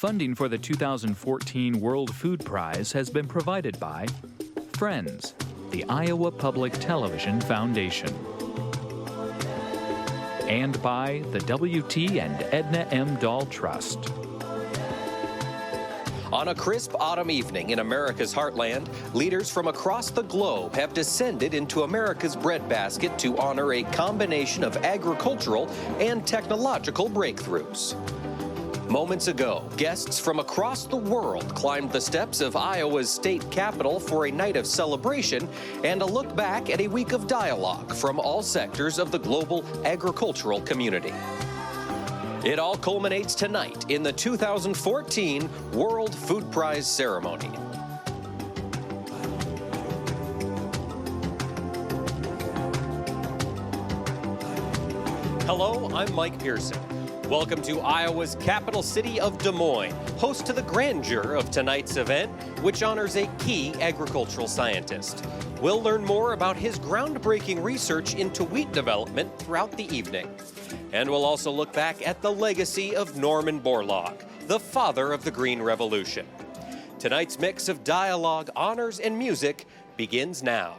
Funding for the 2014 World Food Prize has been provided by Friends, the Iowa Public Television Foundation, and by the W.T. and Edna M. Dahl Trust. On a crisp autumn evening in America's heartland, leaders from across the globe have descended into America's breadbasket to honor a combination of agricultural and technological breakthroughs. Moments ago, guests from across the world climbed the steps of Iowa's state capitol for a night of celebration and a look back at a week of dialogue from all sectors of the global agricultural community. It all culminates tonight in the 2014 World Food Prize ceremony. Hello, I'm Mike Pearson. Welcome to Iowa's capital city of Des Moines, host to the grandeur of tonight's event, which honors a key agricultural scientist. We'll learn more about his groundbreaking research into wheat development throughout the evening. And we'll also look back at the legacy of Norman Borlaug, the father of the Green Revolution. Tonight's mix of dialogue, honors, and music begins now.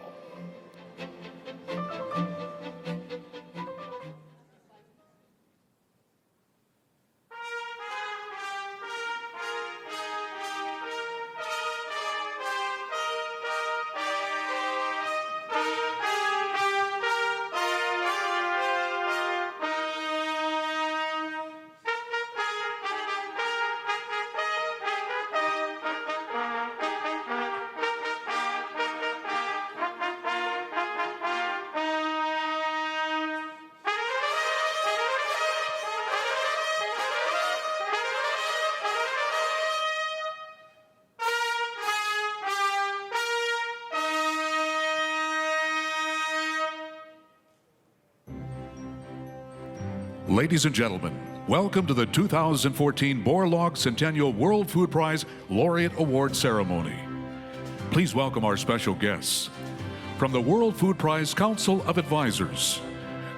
Ladies and gentlemen, welcome to the 2014 Borlaug Centennial World Food Prize Laureate Award Ceremony. Please welcome our special guests. From the World Food Prize Council of Advisors,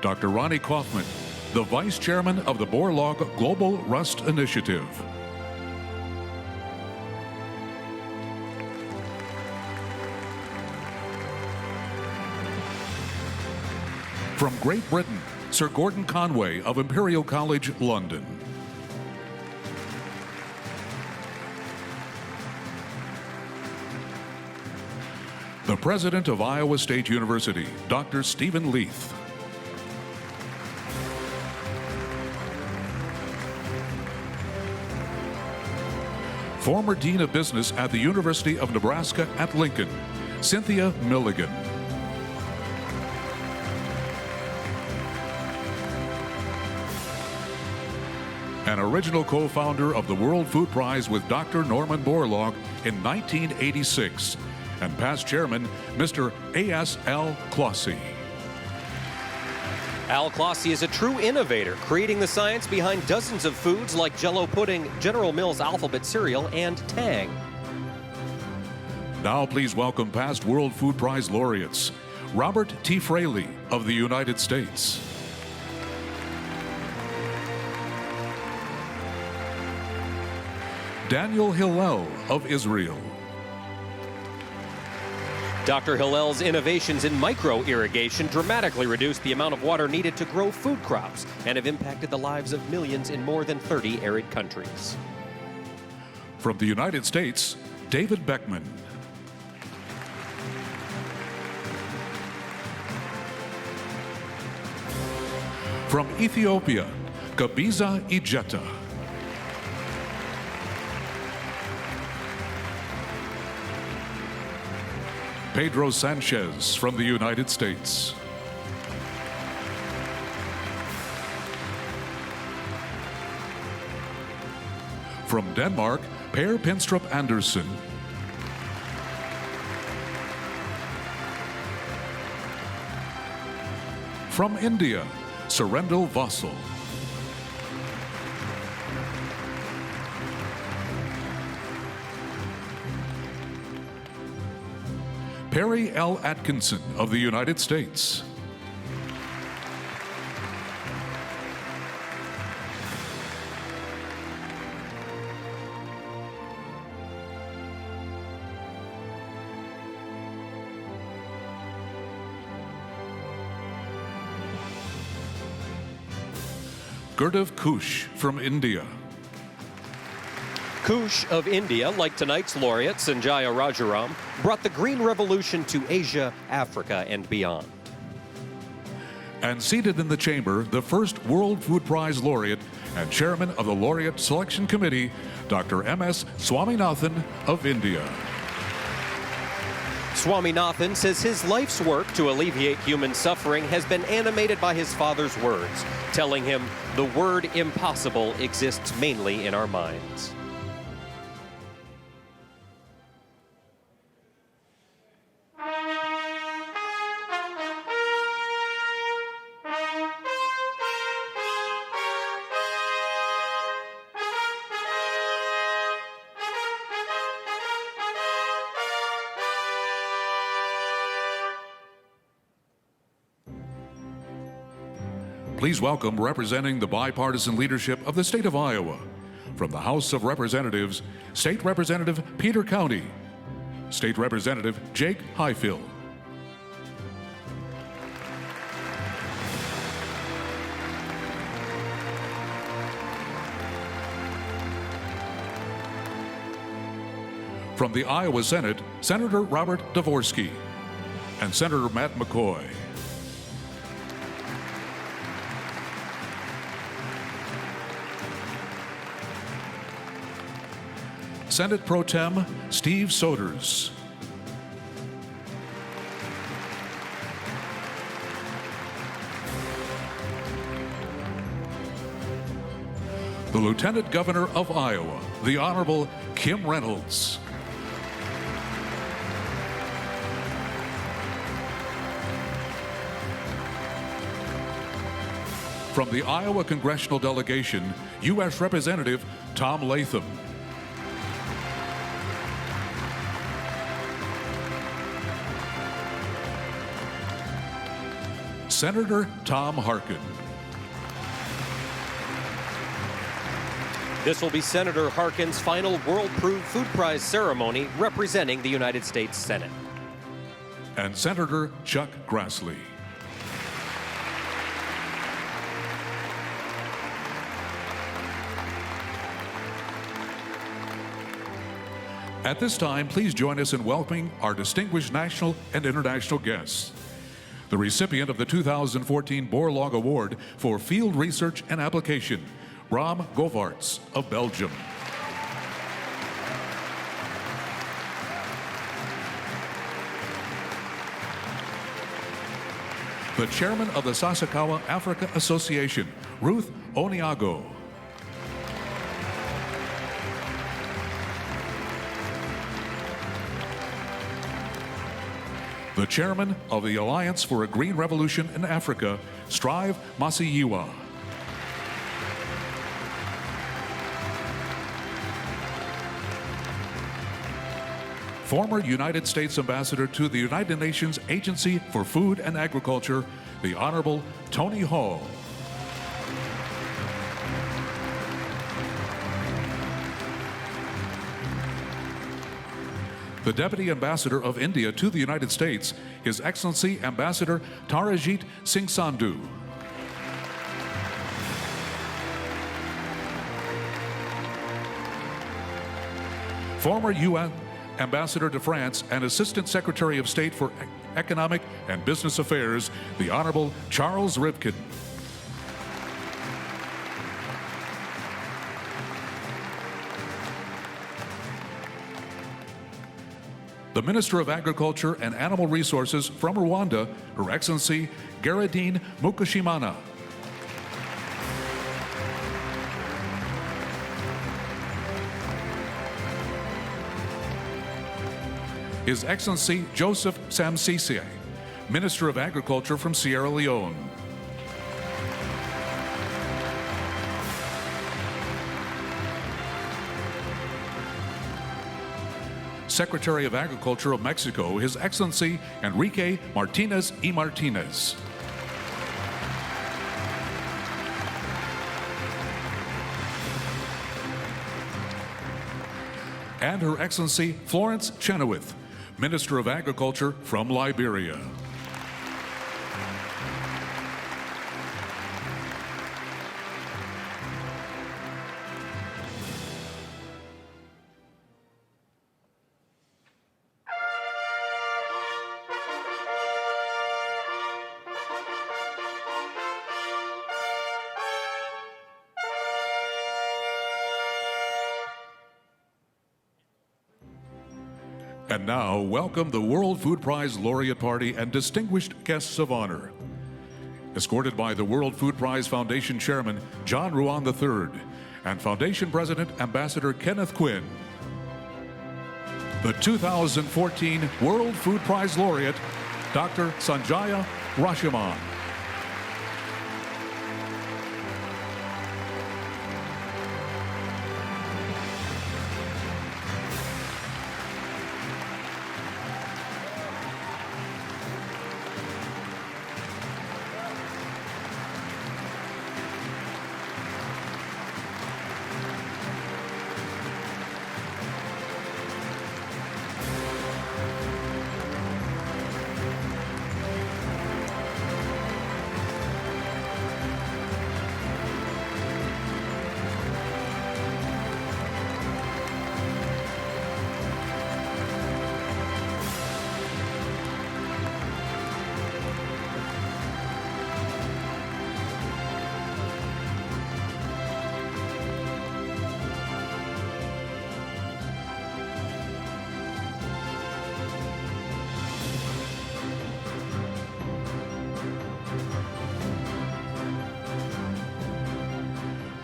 Dr. Ronnie Kaufman, the Vice Chairman of the Borlaug Global Rust Initiative. From Great Britain, Sir Gordon Conway of Imperial College, London. The President of Iowa State University, Dr. Stephen Leith. Former Dean of Business at the University of Nebraska at Lincoln, Cynthia Milligan. An original co-founder of the World Food Prize with Dr. Norman Borlaug in 1986, and past chairman, Mr. A.S.L. Clossy. Al Clossy is a true innovator, creating the science behind dozens of foods like Jell-O pudding, General Mills alphabet cereal, and Tang. Now please welcome past World Food Prize laureates, Robert T. Fraley of the United States. Daniel Hillel of Israel. Dr. Hillel's innovations in micro-irrigation dramatically reduced the amount of water needed to grow food crops and have impacted the lives of millions in more than 30 arid countries. From the United States, David Beckman. From Ethiopia, Gabiza Ijeta. Pedro Sanchez from the United States. From Denmark, Per Pinstrup Andersen. From India, Surendel Vassal. Perry L. Atkinson of the United States. Gurdev Kush from India. Kush of India, like tonight's laureate Sanjaya Rajaram, brought the Green Revolution to Asia, Africa, and beyond. And seated in the chamber, the first World Food Prize laureate and chairman of the Laureate Selection Committee, Dr. M.S. Swaminathan of India. Swaminathan says his life's work to alleviate human suffering has been animated by his father's words, telling him the word impossible exists mainly in our minds. Please welcome, representing the bipartisan leadership of the state of Iowa, from the House of Representatives, State Representative Peter County, State Representative Jake Highfill. From the Iowa Senate, Senator Robert Dvorsky and Senator Matt McCoy. Senate Pro Tem Steve Soders. The Lieutenant Governor of Iowa, the Honorable Kim Reynolds. From the Iowa Congressional Delegation, U.S. Representative Tom Latham. Senator Tom Harkin. This will be Senator Harkin's final World Food Prize ceremony representing the United States Senate. And Senator Chuck Grassley. At this time, please join us in welcoming our distinguished national and international guests. The recipient of the 2014 Borlaug Award for Field Research and Application, Bram Govaerts of Belgium. The chairman of the Sasakawa Africa Association, Ruth Oniago. The chairman of the Alliance for a Green Revolution in Africa, Strive Masiyiwa. Former United States Ambassador to the United Nations Agency for Food and Agriculture, the Honorable Tony Hall. The Deputy Ambassador of India to the United States, His Excellency Ambassador Tarajit Singh Sandhu. Former UN Ambassador to France and Assistant Secretary of State for Economic and Business Affairs, the Honorable Charles Rivkin. The Minister of Agriculture and Animal Resources from Rwanda, Her Excellency Gerardine Mukashimana. His Excellency Joseph Samsisi, Minister of Agriculture from Sierra Leone. Secretary of Agriculture of Mexico, His Excellency Enrique Martinez y Martinez. And Her Excellency Florence Chenoweth, Minister of Agriculture from Liberia. And now, welcome the World Food Prize Laureate Party and distinguished guests of honor. Escorted by the World Food Prize Foundation Chairman John Ruan III and Foundation President Ambassador Kenneth Quinn. The 2014 World Food Prize Laureate, Dr. Sanjaya Rashomon.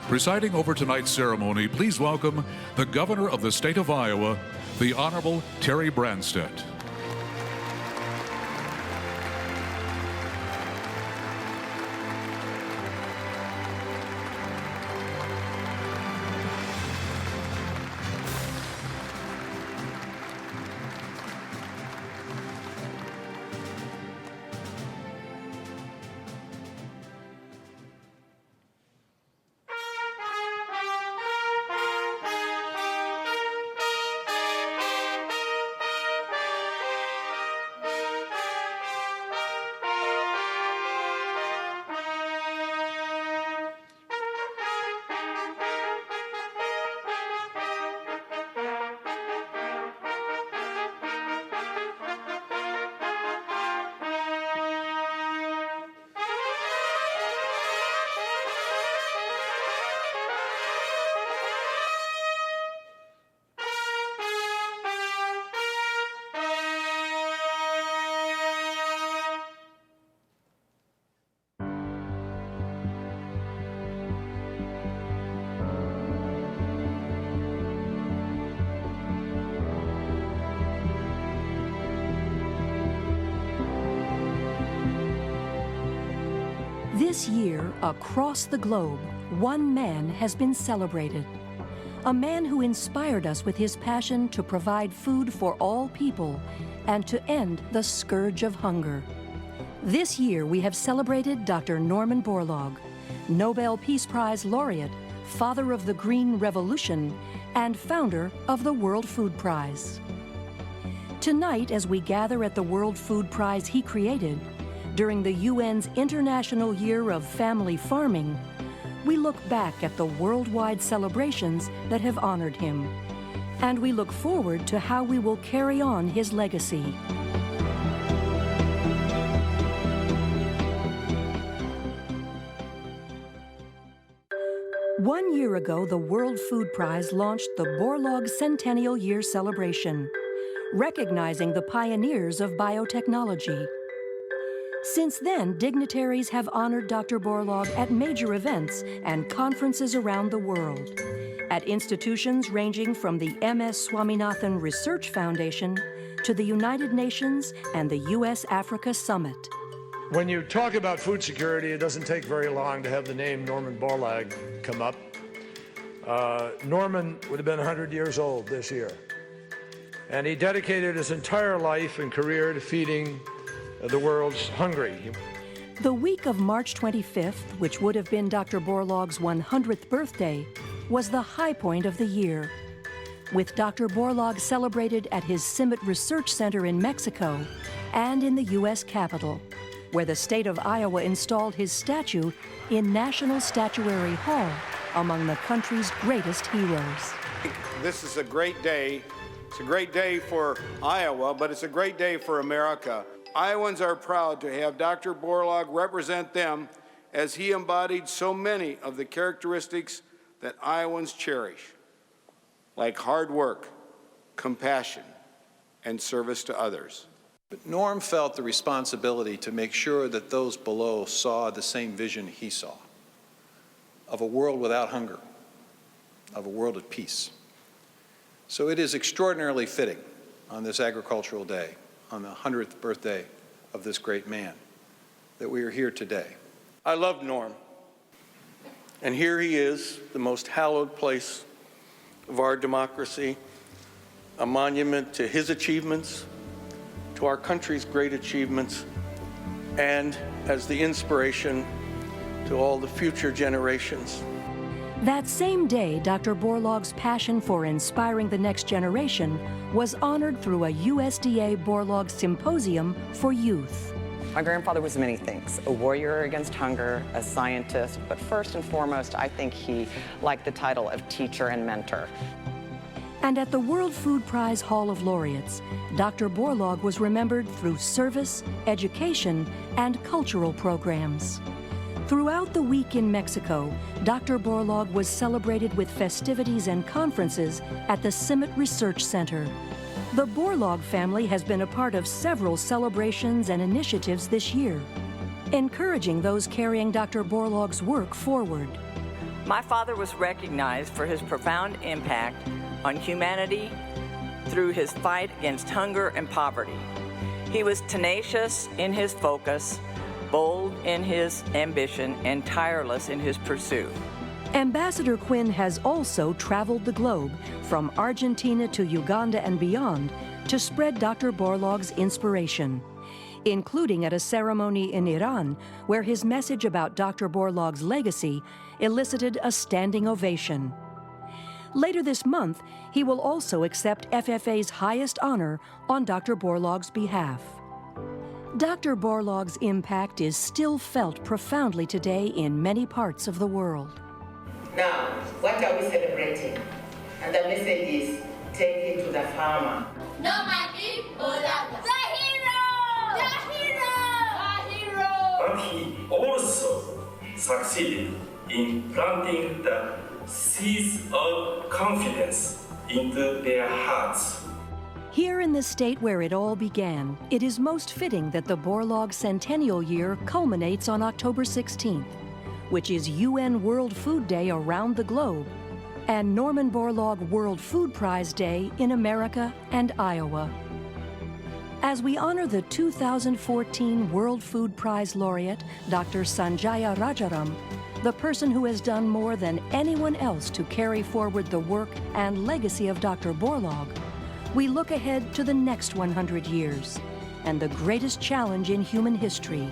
Presiding over tonight's ceremony, please welcome the Governor of the State of Iowa, the Honorable Terry Branstad. This year, across the globe, one man has been celebrated. A man who inspired us with his passion to provide food for all people and to end the scourge of hunger. This year, we have celebrated Dr. Norman Borlaug, Nobel Peace Prize laureate, father of the Green Revolution, and founder of the World Food Prize. Tonight, as we gather at the World Food Prize he created, during the UN's International Year of Family Farming, we look back at the worldwide celebrations that have honored him, and we look forward to how we will carry on his legacy. One year ago, the World Food Prize launched the Borlaug Centennial Year Celebration, recognizing the pioneers of biotechnology. Since then, dignitaries have honored Dr. Borlaug at major events and conferences around the world, at institutions ranging from the M.S. Swaminathan Research Foundation to the United Nations and the U.S.-Africa Summit. When you talk about food security, it doesn't take very long to have the name Norman Borlaug come up. Norman would have been 100 years old this year, and he dedicated his entire life and career to feeding the world's hungry. The week of March 25th, which would have been Dr. Borlaug's 100th birthday, was the high point of the year, with Dr. Borlaug celebrated at his CIMMYT Research Center in Mexico and in the U.S. Capitol, where the state of Iowa installed his statue in National Statuary Hall among the country's greatest heroes. This is a great day. It's a great day for Iowa, but it's a great day for America. Iowans are proud to have Dr. Borlaug represent them, as he embodied so many of the characteristics that Iowans cherish, like hard work, compassion, and service to others. But Norm felt the responsibility to make sure that those below saw the same vision he saw, of a world without hunger, of a world at peace. So it is extraordinarily fitting on this agricultural day, on the 100th birthday of this great man, that we are here today. I love Norm, and here he is, the most hallowed place of our democracy, a monument to his achievements, to our country's great achievements, and as the inspiration to all the future generations. That same day, Dr. Borlaug's passion for inspiring the next generation was honored through a USDA Borlaug Symposium for Youth. My grandfather was many things, a warrior against hunger, a scientist, but first and foremost, I think he liked the title of teacher and mentor. And at the World Food Prize Hall of Laureates, Dr. Borlaug was remembered through service, education, and cultural programs. Throughout the week in Mexico, Dr. Borlaug was celebrated with festivities and conferences at the CIMMYT Research Center. The Borlaug family has been a part of several celebrations and initiatives this year, encouraging those carrying Dr. Borlaug's work forward. My father was recognized for his profound impact on humanity through his fight against hunger and poverty. He was tenacious in his focus, bold in his ambition, and tireless in his pursuit. Ambassador Quinn has also traveled the globe, from Argentina to Uganda and beyond, to spread Dr. Borlaug's inspiration, including at a ceremony in Iran where his message about Dr. Borlaug's legacy elicited a standing ovation. Later this month, he will also accept FFA's highest honor on Dr. Borlaug's behalf. Dr. Borlaug's impact is still felt profoundly today in many parts of the world. Now, what are we celebrating? And the message is, take it to the farmer. No, my people, the hero! The hero! The hero! But he also succeeded in planting the seeds of confidence into their hearts. Here in the state where it all began, it is most fitting that the Borlaug Centennial Year culminates on October 16th, which is UN World Food Day around the globe, and Norman Borlaug World Food Prize Day in America and Iowa. As we honor the 2014 World Food Prize laureate, Dr. Sanjaya Rajaram, the person who has done more than anyone else to carry forward the work and legacy of Dr. Borlaug, we look ahead to the next 100 years and the greatest challenge in human history.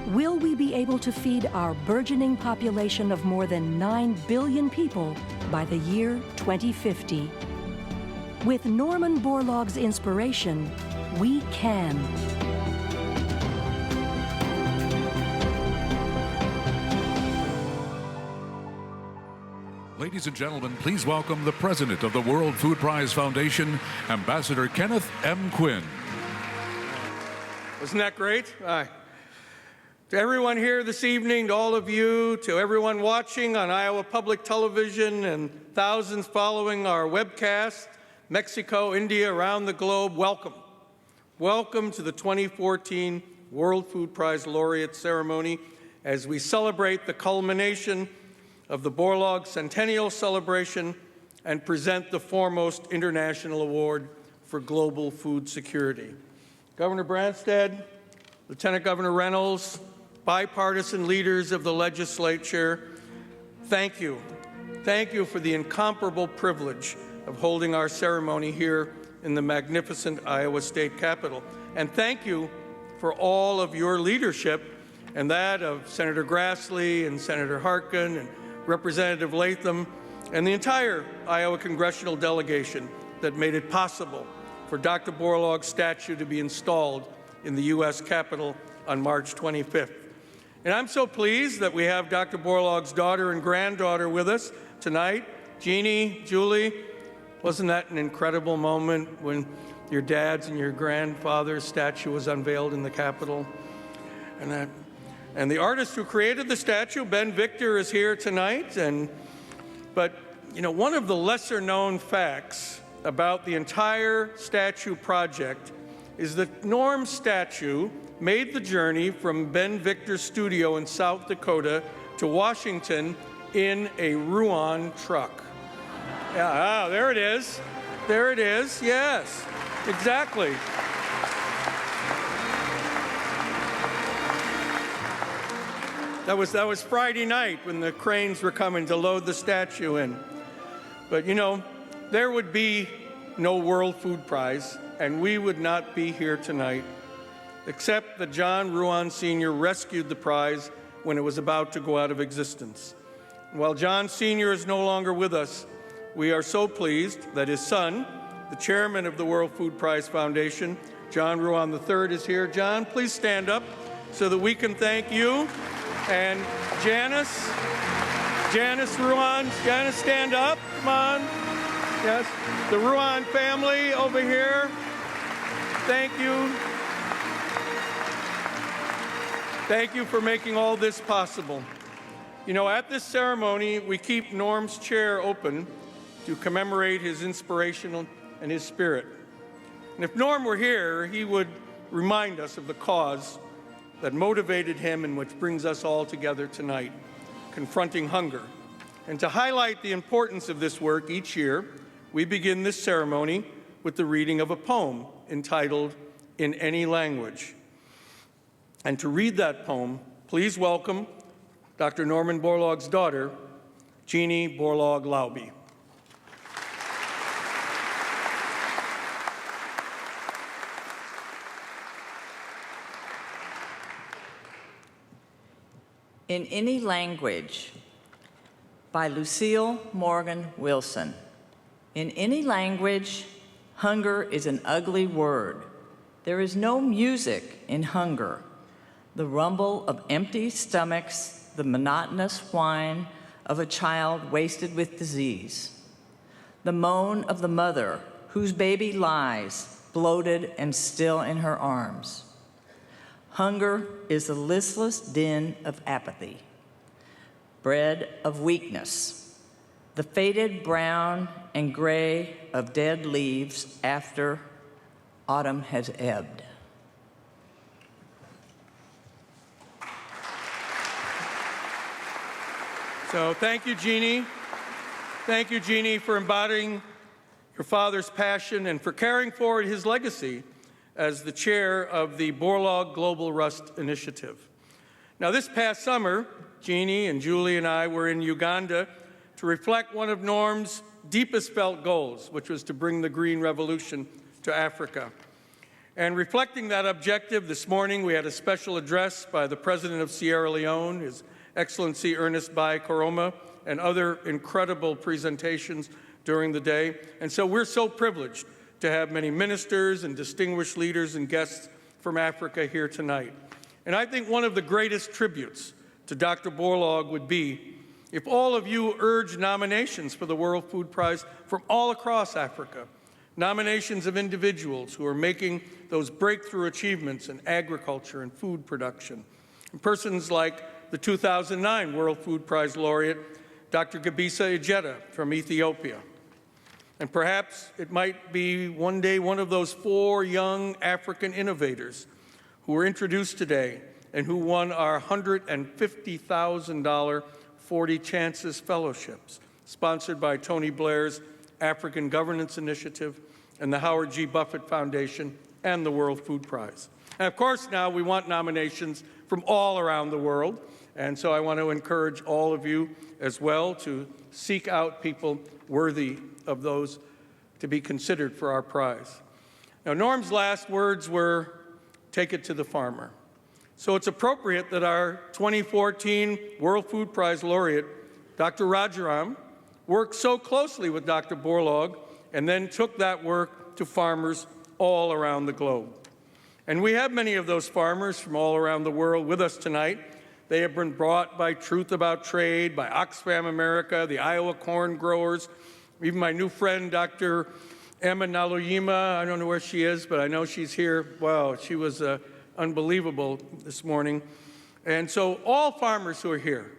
Will we be able to feed our burgeoning population of more than 9 billion people by the year 2050? With Norman Borlaug's inspiration, we can. Ladies and gentlemen, please welcome the president of the World Food Prize Foundation, Ambassador Kenneth M. Quinn. Wasn't that great? To everyone here this evening, to all of you, to everyone watching on Iowa Public Television and thousands following our webcast, Mexico, India, around the globe, welcome. Welcome to the 2014 World Food Prize Laureate Ceremony as we celebrate the culmination of the Borlaug Centennial Celebration and present the foremost international award for global food security. Governor Branstad, Lieutenant Governor Reynolds, bipartisan leaders of the legislature, thank you. Thank you for the incomparable privilege of holding our ceremony here in the magnificent Iowa State Capitol. And thank you for all of your leadership and that of Senator Grassley and Senator Harkin and Representative Latham and the entire Iowa congressional delegation that made it possible for Dr. Borlaug's statue to be installed in the U.S. Capitol on March 25th. And I'm so pleased that we have Dr. Borlaug's daughter and granddaughter with us tonight. Jeannie, Julie, wasn't that an incredible moment when your dad's and your grandfather's statue was unveiled in the Capitol? And the artist who created the statue, Ben Victor, is here tonight. But you know, one of the lesser known facts about the entire statue project is that Norm's statue made the journey from Ben Victor's studio in South Dakota to Washington in a Ruan truck. Yeah, there it is. There it is. Yes, exactly. That was Friday night when the cranes were coming to load the statue in. But you know, there would be no World Food Prize, and we would not be here tonight, except that John Ruan Sr. rescued the prize when it was about to go out of existence. While John Sr. is no longer with us, we are so pleased that his son, the chairman of the World Food Prize Foundation, John Ruan III, is here. John, please stand up so that we can thank you. And Janice Ruan, Janice, stand up, come on. Yes, the Ruan family over here, thank you. Thank you for making all this possible. You know, at this ceremony, we keep Norm's chair open to commemorate his inspiration and his spirit. And if Norm were here, he would remind us of the cause that motivated him and which brings us all together tonight, confronting hunger. And to highlight the importance of this work each year, we begin this ceremony with the reading of a poem entitled In Any Language. And to read that poem, please welcome Dr. Norman Borlaug's daughter, Jeannie Borlaug-Laube. In Any Language by Lucille Morgan Wilson. In any language, hunger is an ugly word. There is no music in hunger. The rumble of empty stomachs, the monotonous whine of a child wasted with disease. The moan of the mother whose baby lies, bloated and still in her arms. Hunger is the listless din of apathy, bread of weakness, the faded brown and gray of dead leaves after autumn has ebbed. So thank you, Jeannie. Thank you, Jeannie, for embodying your father's passion and for carrying forward his legacy as the chair of the Borlaug Global Rust Initiative. Now, this past summer, Jeannie and Julie and I were in Uganda to reflect one of Norm's deepest felt goals, which was to bring the Green Revolution to Africa. And reflecting that objective, this morning we had a special address by the President of Sierra Leone, His Excellency Ernest Bai Koroma, and other incredible presentations during the day. And so we're so privileged to have many ministers and distinguished leaders and guests from Africa here tonight. And I think one of the greatest tributes to Dr. Borlaug would be if all of you urge nominations for the World Food Prize from all across Africa, nominations of individuals who are making those breakthrough achievements in agriculture and food production. And persons like the 2009 World Food Prize laureate, Dr. Gebisa Ejeta from Ethiopia. And perhaps it might be one day one of those 4 young African innovators who were introduced today and who won our $150,000 40 Chances Fellowships, sponsored by Tony Blair's African Governance Initiative and the Howard G. Buffett Foundation and the World Food Prize. And of course, now we want nominations from all around the world. And so I want to encourage all of you as well to seek out people worthy of those to be considered for our prize. Now, Norm's last words were, "Take it to the farmer." So it's appropriate that our 2014 World Food Prize laureate, Dr. Rajaram, worked so closely with Dr. Borlaug and then took that work to farmers all around the globe. And we have many of those farmers from all around the world with us tonight. They have been brought by Truth About Trade, by Oxfam America, the Iowa Corn Growers, even my new friend, Dr. Emma Naluyima. I don't know where she is, but I know she's here. Wow, she was unbelievable this morning. And so all farmers who are here,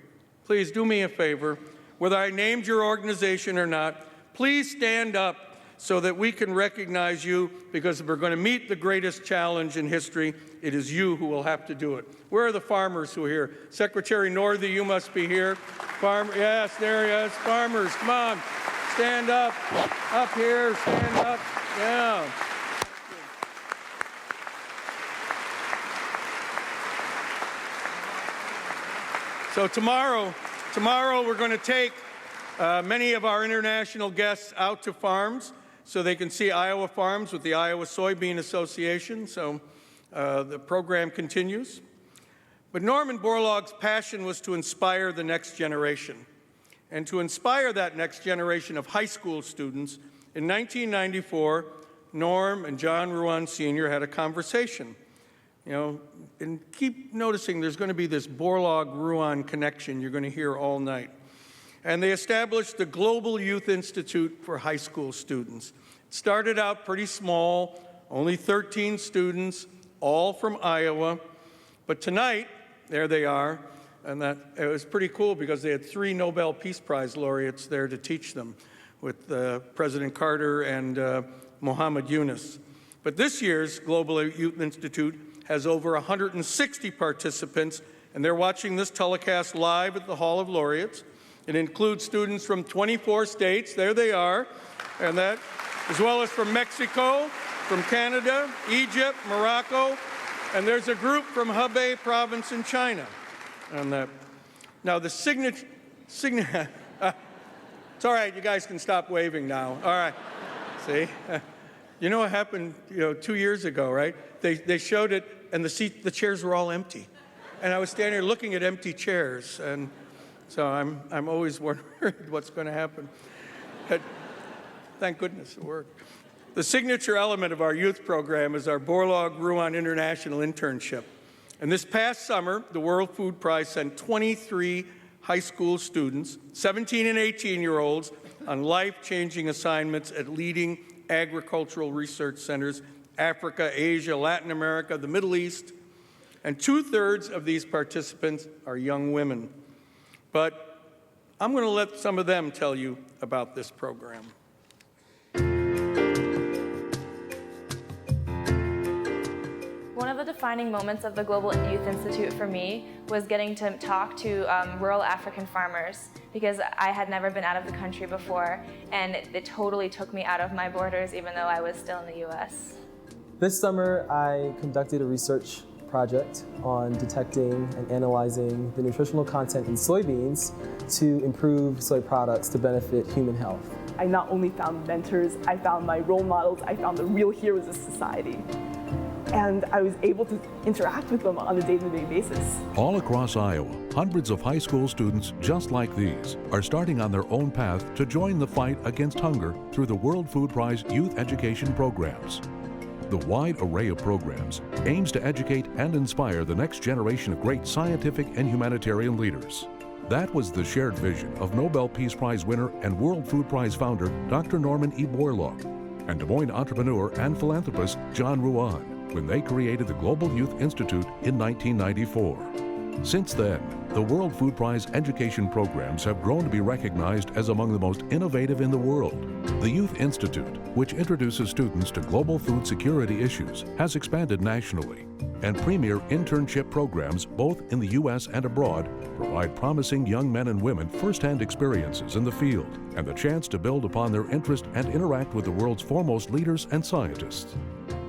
please do me a favor. Whether I named your organization or not, please stand up so that we can recognize you, because if we're going to meet the greatest challenge in history, it is you who will have to do it. Where are the farmers who are here? Secretary Northey, you must be here. Yes, there he is. Farmers, come on. Stand up. Up here, stand up. Yeah. So tomorrow we're going to take many of our international guests out to farms so they can see Iowa farms with the Iowa Soybean Association. So the program continues. But Norman Borlaug's passion was to inspire the next generation. And to inspire that next generation of high school students, in 1994, Norm and John Ruan Sr. had a conversation. You know, and keep noticing there's going to be this Borlaug-Ruan connection you're going to hear all night. And they established the Global Youth Institute for high school students. It started out pretty small, only 13 students, all from Iowa. But tonight, there they are, and it was pretty cool because they had 3 Nobel Peace Prize laureates there to teach them, with President Carter and Muhammad Yunus. But this year's Global Youth Institute has over 160 participants, and they're watching this telecast live at the Hall of Laureates. It includes students from 24 states, there they are, and that, as well as from Mexico, from Canada, Egypt, Morocco, and there's a group from Hebei province in China. And now the signature, it's all right, you guys can stop waving now. All right, see? You know what happened 2 years ago, right? They showed it, and the chairs were all empty. And I was standing here looking at empty chairs, and so I'm always worried what's going to happen. But thank goodness it worked. The signature element of our youth program is our Borlaug-Ruan International Internship. And this past summer, the World Food Prize sent 23 high school students, 17 and 18-year-olds, on life-changing assignments at leading agricultural research centers, Africa, Asia, Latin America, the Middle East, and 2/3 of these participants are young women. But I'm going to let some of them tell you about this program. One of the defining moments of the Global Youth Institute for me was getting to talk to rural African farmers, because I had never been out of the country before, and it totally took me out of my borders, even though I was still in the U.S. This summer, I conducted a research project on detecting and analyzing the nutritional content in soybeans to improve soy products to benefit human health. I not only found mentors, I found my role models, I found the real heroes of society. And I was able to interact with them on a day-to-day basis. All across Iowa, hundreds of high school students just like these are starting on their own path to join the fight against hunger through the World Food Prize youth education programs. The wide array of programs aims to educate and inspire the next generation of great scientific and humanitarian leaders. That was the shared vision of Nobel Peace Prize winner and World Food Prize founder Dr. Norman E. Borlaug and Des Moines entrepreneur and philanthropist John Ruan when they created the Global Youth Institute in 1994. Since then, the World Food Prize education programs have grown to be recognized as among the most innovative in the world. The Youth Institute, which introduces students to global food security issues, has expanded nationally, and premier internship programs both in the U.S. and abroad provide promising young men and women first-hand experiences in the field and the chance to build upon their interest and interact with the world's foremost leaders and scientists.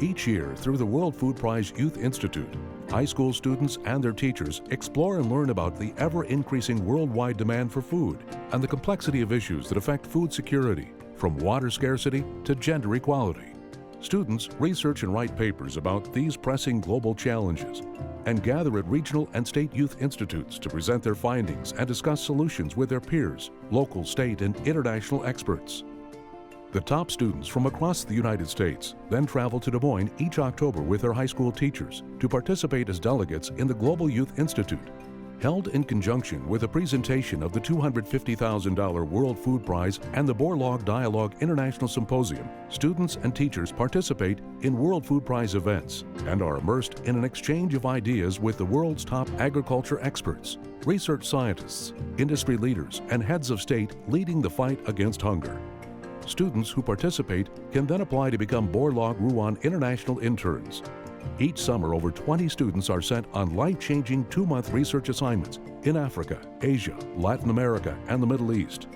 Each year, through the World Food Prize Youth Institute, high school students and their teachers explore and learn about the ever-increasing worldwide demand for food and the complexity of issues that affect food security, from water scarcity to gender equality. Students research and write papers about these pressing global challenges and gather at regional and state youth institutes to present their findings and discuss solutions with their peers, local, state, and international experts. The top students from across the United States then travel to Des Moines each October with their high school teachers to participate as delegates in the Global Youth Institute. Held in conjunction with a presentation of the $250,000 World Food Prize and the Borlaug Dialogue International Symposium, students and teachers participate in World Food Prize events and are immersed in an exchange of ideas with the world's top agriculture experts, research scientists, industry leaders, and heads of state leading the fight against hunger. Students who participate can then apply to become Borlaug Ruan International Interns. Each summer, over 20 students are sent on life-changing 2-month research assignments in Africa, Asia, Latin America, and the Middle East.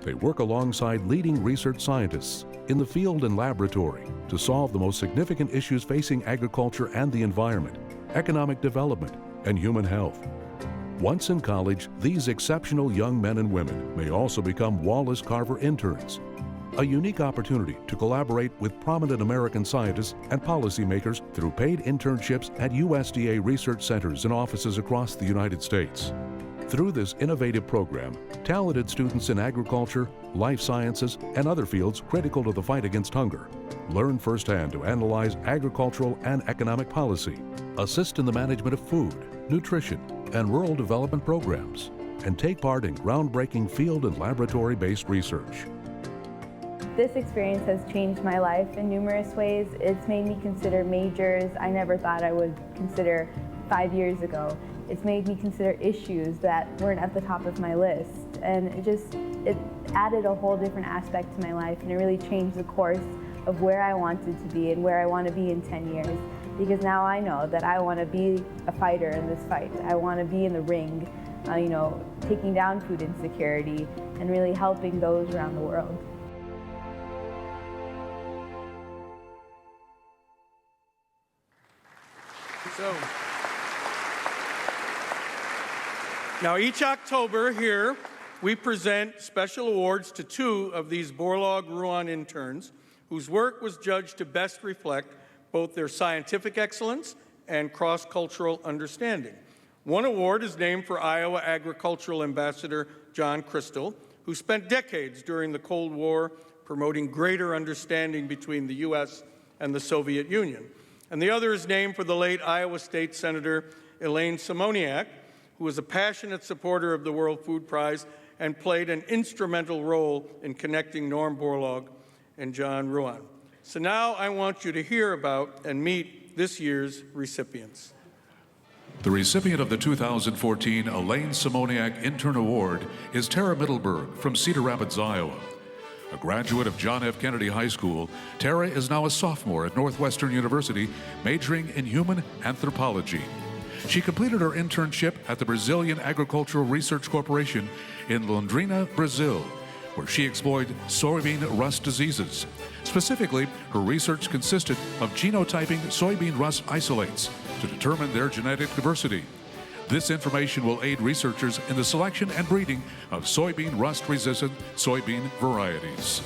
They work alongside leading research scientists in the field and laboratory to solve the most significant issues facing agriculture and the environment, economic development, and human health. Once in college, these exceptional young men and women may also become Wallace Carver interns, a unique opportunity to collaborate with prominent American scientists and policymakers through paid internships at USDA research centers and offices across the United States. Through this innovative program, talented students in agriculture, life sciences, and other fields critical to the fight against hunger learn firsthand to analyze agricultural and economic policy, assist in the management of food, nutrition, and rural development programs, and take part in groundbreaking field and laboratory-based research. This experience has changed my life in numerous ways. It's made me consider majors I never thought I would consider 5 years ago. It's made me consider issues that weren't at the top of my list. And it added a whole different aspect to my life, and it really changed the course of where I wanted to be and where I want to be in 10 years. Because now I know that I want to be a fighter in this fight. I want to be in the ring, taking down food insecurity and really helping those around the world. So, now each October here, we present special awards to 2 of these Borlaug Ruan interns whose work was judged to best reflect both their scientific excellence and cross-cultural understanding. One award is named for Iowa Agricultural Ambassador John Crystal, who spent decades during the Cold War promoting greater understanding between the U.S. and the Soviet Union. And the other is named for the late Iowa State Senator Elaine Simoniak, who was a passionate supporter of the World Food Prize and played an instrumental role in connecting Norm Borlaug and John Ruan. So now I want you to hear about and meet this year's recipients. The recipient of the 2014 Elaine Simoniak Intern Award is Tara Middleberg from Cedar Rapids, Iowa. A graduate of John F. Kennedy High School, Tara is now a sophomore at Northwestern University, majoring in human anthropology. She completed her internship at the Brazilian Agricultural Research Corporation in Londrina, Brazil, where she explored soybean rust diseases. Specifically, her research consisted of genotyping soybean rust isolates to determine their genetic diversity. This information will aid researchers in the selection and breeding of soybean rust-resistant soybean varieties.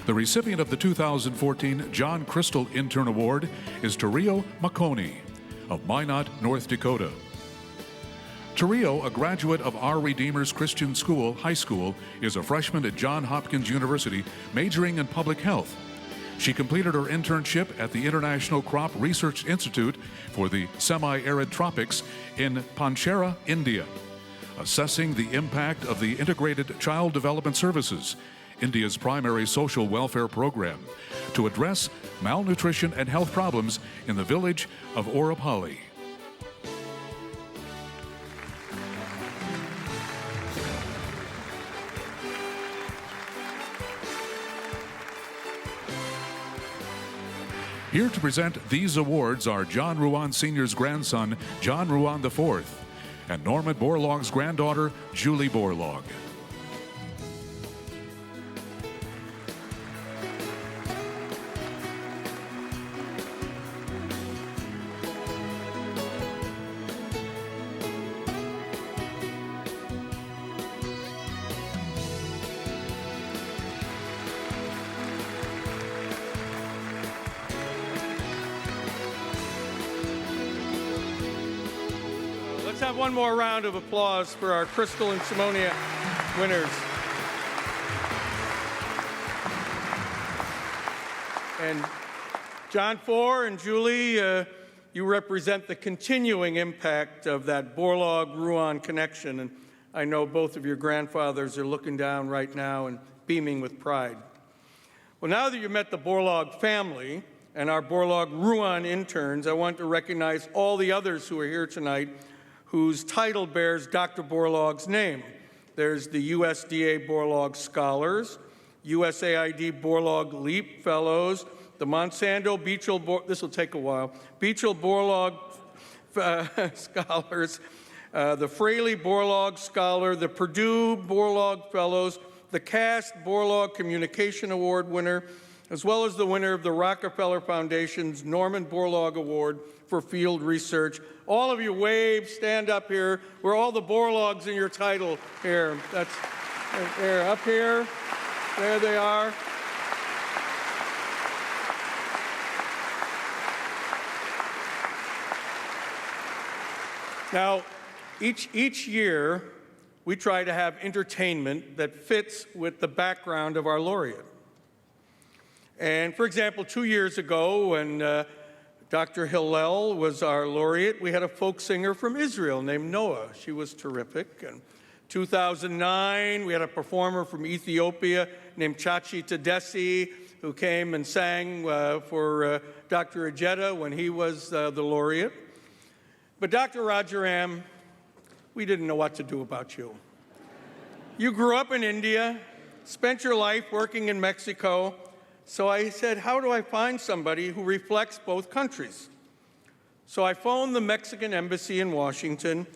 The recipient of the 2014 John Crystal Intern Award is Tario Makoni of Minot, North Dakota. Tario, a graduate of Our Redeemer's Christian School High School, is a freshman at Johns Hopkins University, majoring in public health. She completed her internship at the International Crop Research Institute for the Semi-Arid Tropics in Panchera, India, assessing the impact of the Integrated Child Development Services, India's primary social welfare program, to address malnutrition and health problems in the village of Orapalli. Here to present these awards are John Ruan Sr.'s grandson, John Ruan IV, and Norman Borlaug's granddaughter, Julie Borlaug. Let's have one more round of applause for our Crystal and Simoniak winners. And John IV and Julie, you represent the continuing impact of that Borlaug-Ruan connection, and I know both of your grandfathers are looking down right now and beaming with pride. Well, now that you've met the Borlaug family and our Borlaug Ruan interns, I want to recognize all the others who are here tonight whose title bears Dr. Borlaug's name. There's the USDA Borlaug Scholars, USAID Borlaug LEAP Fellows, the Monsanto Beechill, this will take a while, Beechill Borlaug Scholars, the Fraley Borlaug Scholar, the Purdue Borlaug Fellows, the Cast Borlaug Communication Award winner, as well as the winner of the Rockefeller Foundation's Norman Borlaug Award for Field Research. All of you wave, stand up here. We're all the Borlaugs in your title here. That's there, up here. There they are. Now, each year, we try to have entertainment that fits with the background of our laureate. And for example, 2 years ago, when Dr. Hillel was our laureate, we had a folk singer from Israel named Noah. She was terrific. And 2009, we had a performer from Ethiopia named Chachi Tedesi, who came and sang for Dr. Ajeta when he was the laureate. But Dr. Rajaram, we didn't know what to do about you. You grew up in India, spent your life working in Mexico, so I said, how do I find somebody who reflects both countries? So I phoned the Mexican embassy in Washington,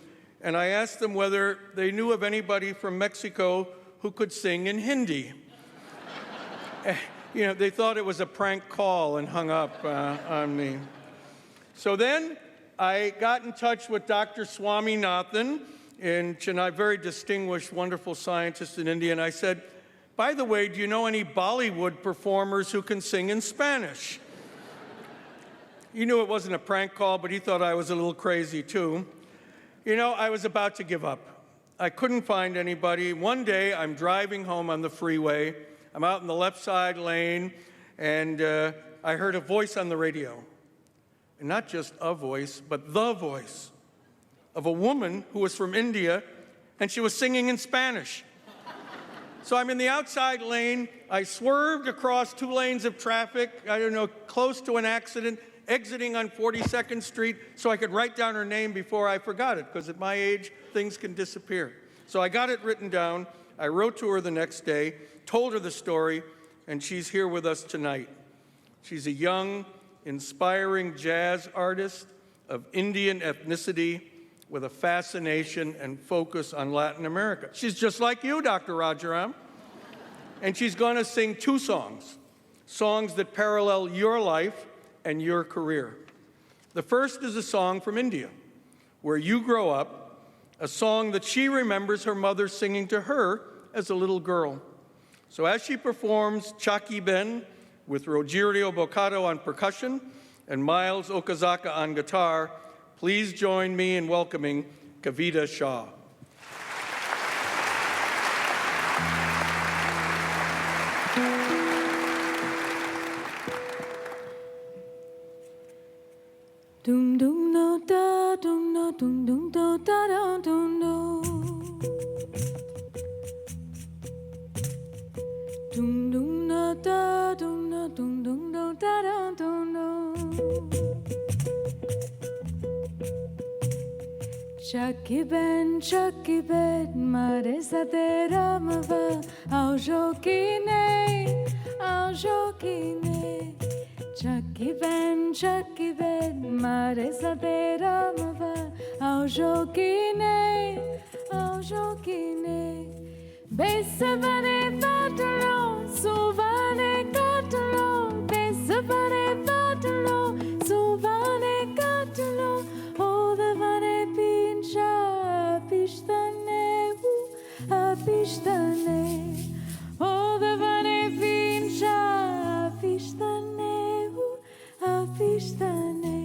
and I asked them whether they knew of anybody from Mexico who could sing in Hindi. You know, they thought it was a prank call and hung up on me. So then I got in touch with Dr. Swaminathan in Chennai, very distinguished, wonderful scientist in India, and I said, by the way, do you know any Bollywood performers who can sing in Spanish? He knew it wasn't a prank call, but he thought I was a little crazy too. You know, I was about to give up. I couldn't find anybody. One day, I'm driving home on the freeway. I'm out in the left side lane, and I heard a voice on the radio. And not just a voice, but the voice of a woman who was from India, and she was singing in Spanish. So I'm in the outside lane. I swerved across 2 lanes of traffic, I don't know, close to an accident, exiting on 42nd Street so I could write down her name before I forgot it, because at my age, things can disappear. So I got it written down. I wrote to her the next day, told her the story, and she's here with us tonight. She's a young, inspiring jazz artist of Indian ethnicity with a fascination and focus on Latin America. She's just like you, Dr. Rajaram. And she's going to sing 2 songs, songs that parallel your life and your career. The first is a song from India, where you grow up, a song that she remembers her mother singing to her as a little girl. So as she performs Chaki Ben with Rogerio Bocado on percussion and Miles Okazaka on guitar, please join me in welcoming Kavita Shah. Dum dum no da dum no dum dum do da da dum no. Dum dum no da dum no dum dum do da da dum no. Chaki ben mare sa tera mava ao jokine Chaki ben mare sa tera mava ao jokine besavane patalo suvane katalo besavane patalo suvane katalo odavane pincha pishtane apistane odavane pincha pishtane apistane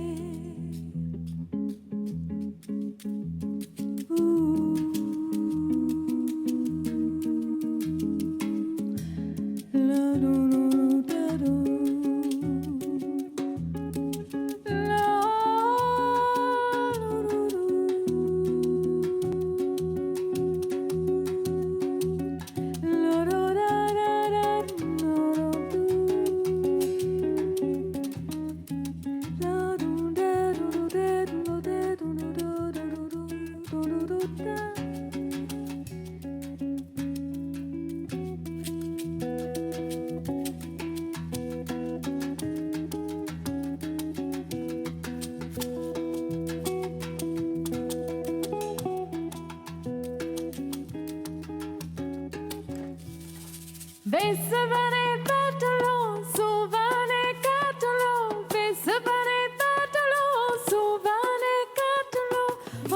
Vesavane patalo, suvane katalo, vesavane patalo, suvane katalo,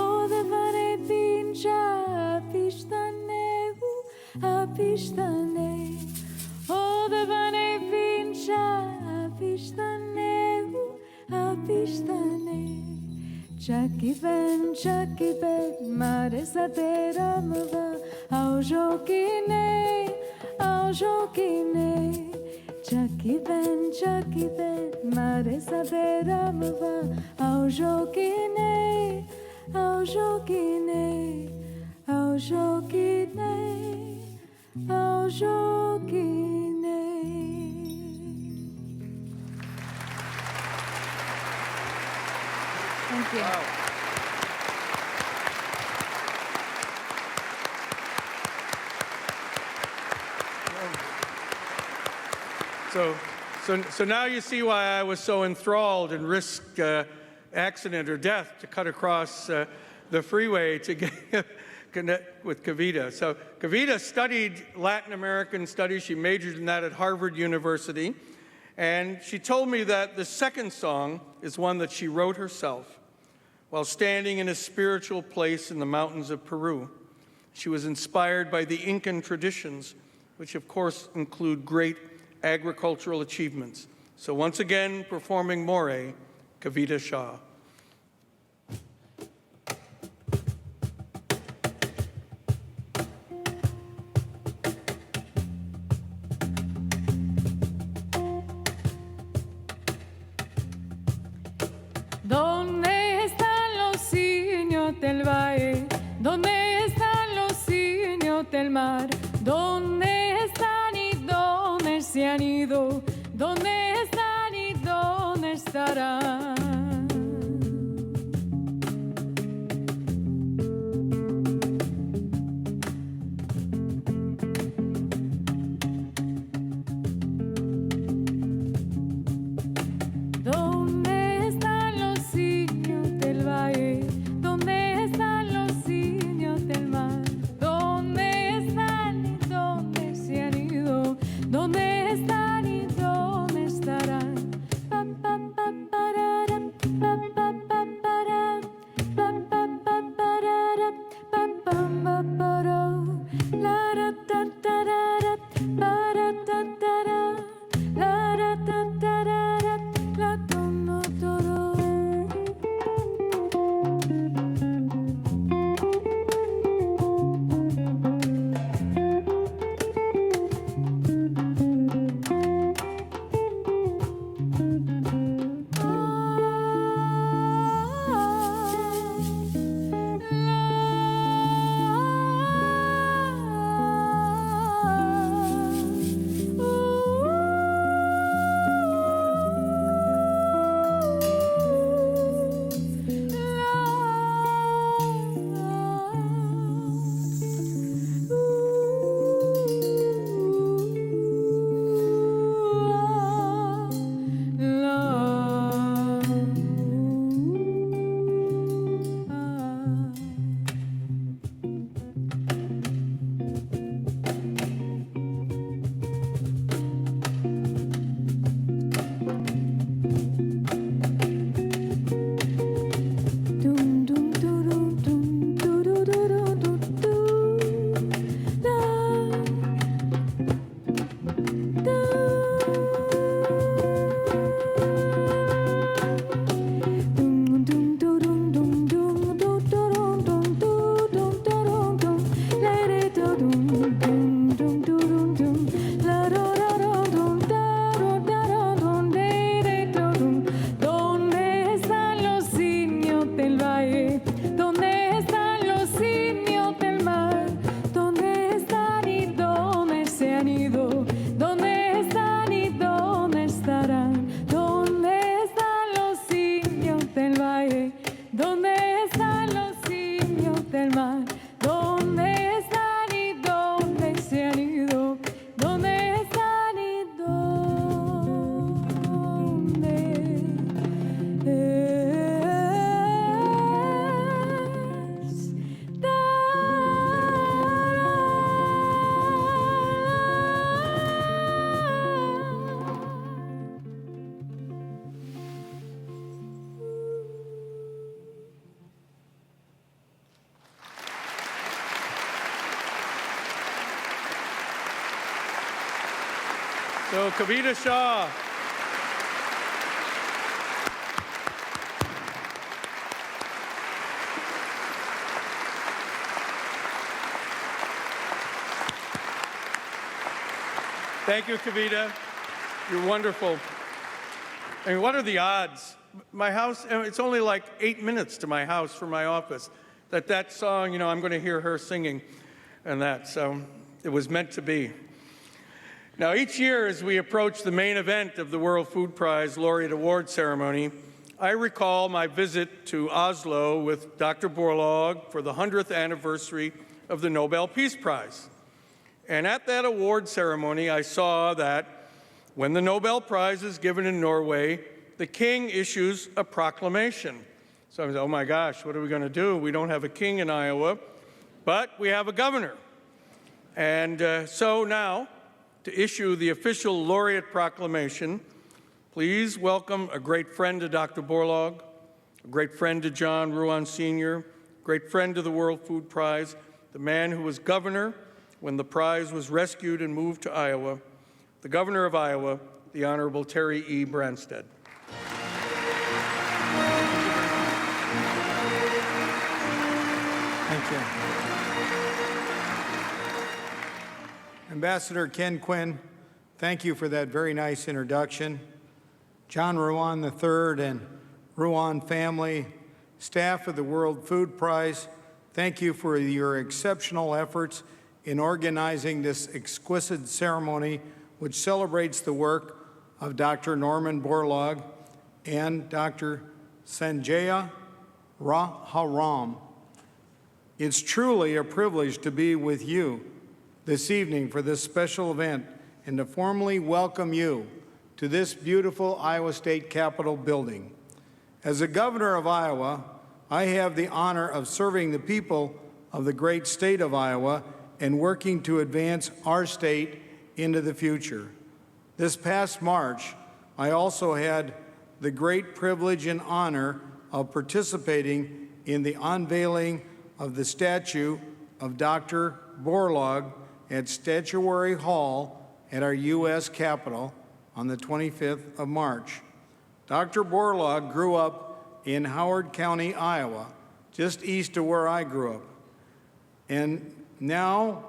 odevane pincha, apishtanegu, apishtane, odevane pincha, apishtanegu, apishtane. Chucky Ben, Marisatera Mava, Aujokine, Aujokine. Chucky Ben, Marisatera Mava, Aujokine, Aujokine, Aujokine, Aujokine. Thank you. Wow. So now you see why I was so enthralled and risked accident or death to cut across the freeway to connect with Kavita. So Kavita studied Latin American studies. She majored in that at Harvard University. And she told me that the second song is one that she wrote herself while standing in a spiritual place in the mountains of Peru. She was inspired by the Incan traditions, which of course include great agricultural achievements. So once again, performing More, Kavita Shah. ¿Dónde están los simios del valle? ¿Dónde están los simios del mar? ¿Dónde están y dónde se han ido? ¿Dónde están y dónde estarán? ¿Dónde están los simios del valle? ¿Dónde están los simios del mar? ¿Dónde están y dónde se han ido? ¿Dónde están y dónde estarán? Pa, pa, pa, para, So, Kavita Shah. Thank you, Kavita. You're wonderful. I mean, what are the odds? My house, it's only like 8 minutes to my house from my office. That song, you know, I'm going to hear her singing and that. So it was meant to be. Now, each year as we approach the main event of the World Food Prize Laureate Award Ceremony, I recall my visit to Oslo with Dr. Borlaug for the 100th anniversary of the Nobel Peace Prize. And at that award ceremony, I saw that when the Nobel Prize is given in Norway, the king issues a proclamation. So I was, oh my gosh, what are we going to do? We don't have a king in Iowa, but we have a governor. And so now, to issue the official laureate proclamation, please welcome a great friend to Dr. Borlaug, a great friend to John Ruan Sr., great friend to the World Food Prize, the man who was governor when the prize was rescued and moved to Iowa, the governor of Iowa, the Honorable Terry E. Branstad. Thank you. Ambassador Ken Quinn, thank you for that very nice introduction. John Ruan III and Ruan family, staff of the World Food Prize, thank you for your exceptional efforts in organizing this exquisite ceremony which celebrates the work of Dr. Norman Borlaug and Dr. Sanjaya Rajaram. It's truly a privilege to be with you this evening for this special event and to formally welcome you to this beautiful Iowa State Capitol building. As the governor of Iowa, I have the honor of serving the people of the great state of Iowa and working to advance our state into the future. This past March, I also had the great privilege and honor of participating in the unveiling of the statue of Dr. Borlaug at Statuary Hall at our U.S. Capitol on the 25th of March. Dr. Borlaug grew up in Howard County, Iowa, just east of where I grew up. And now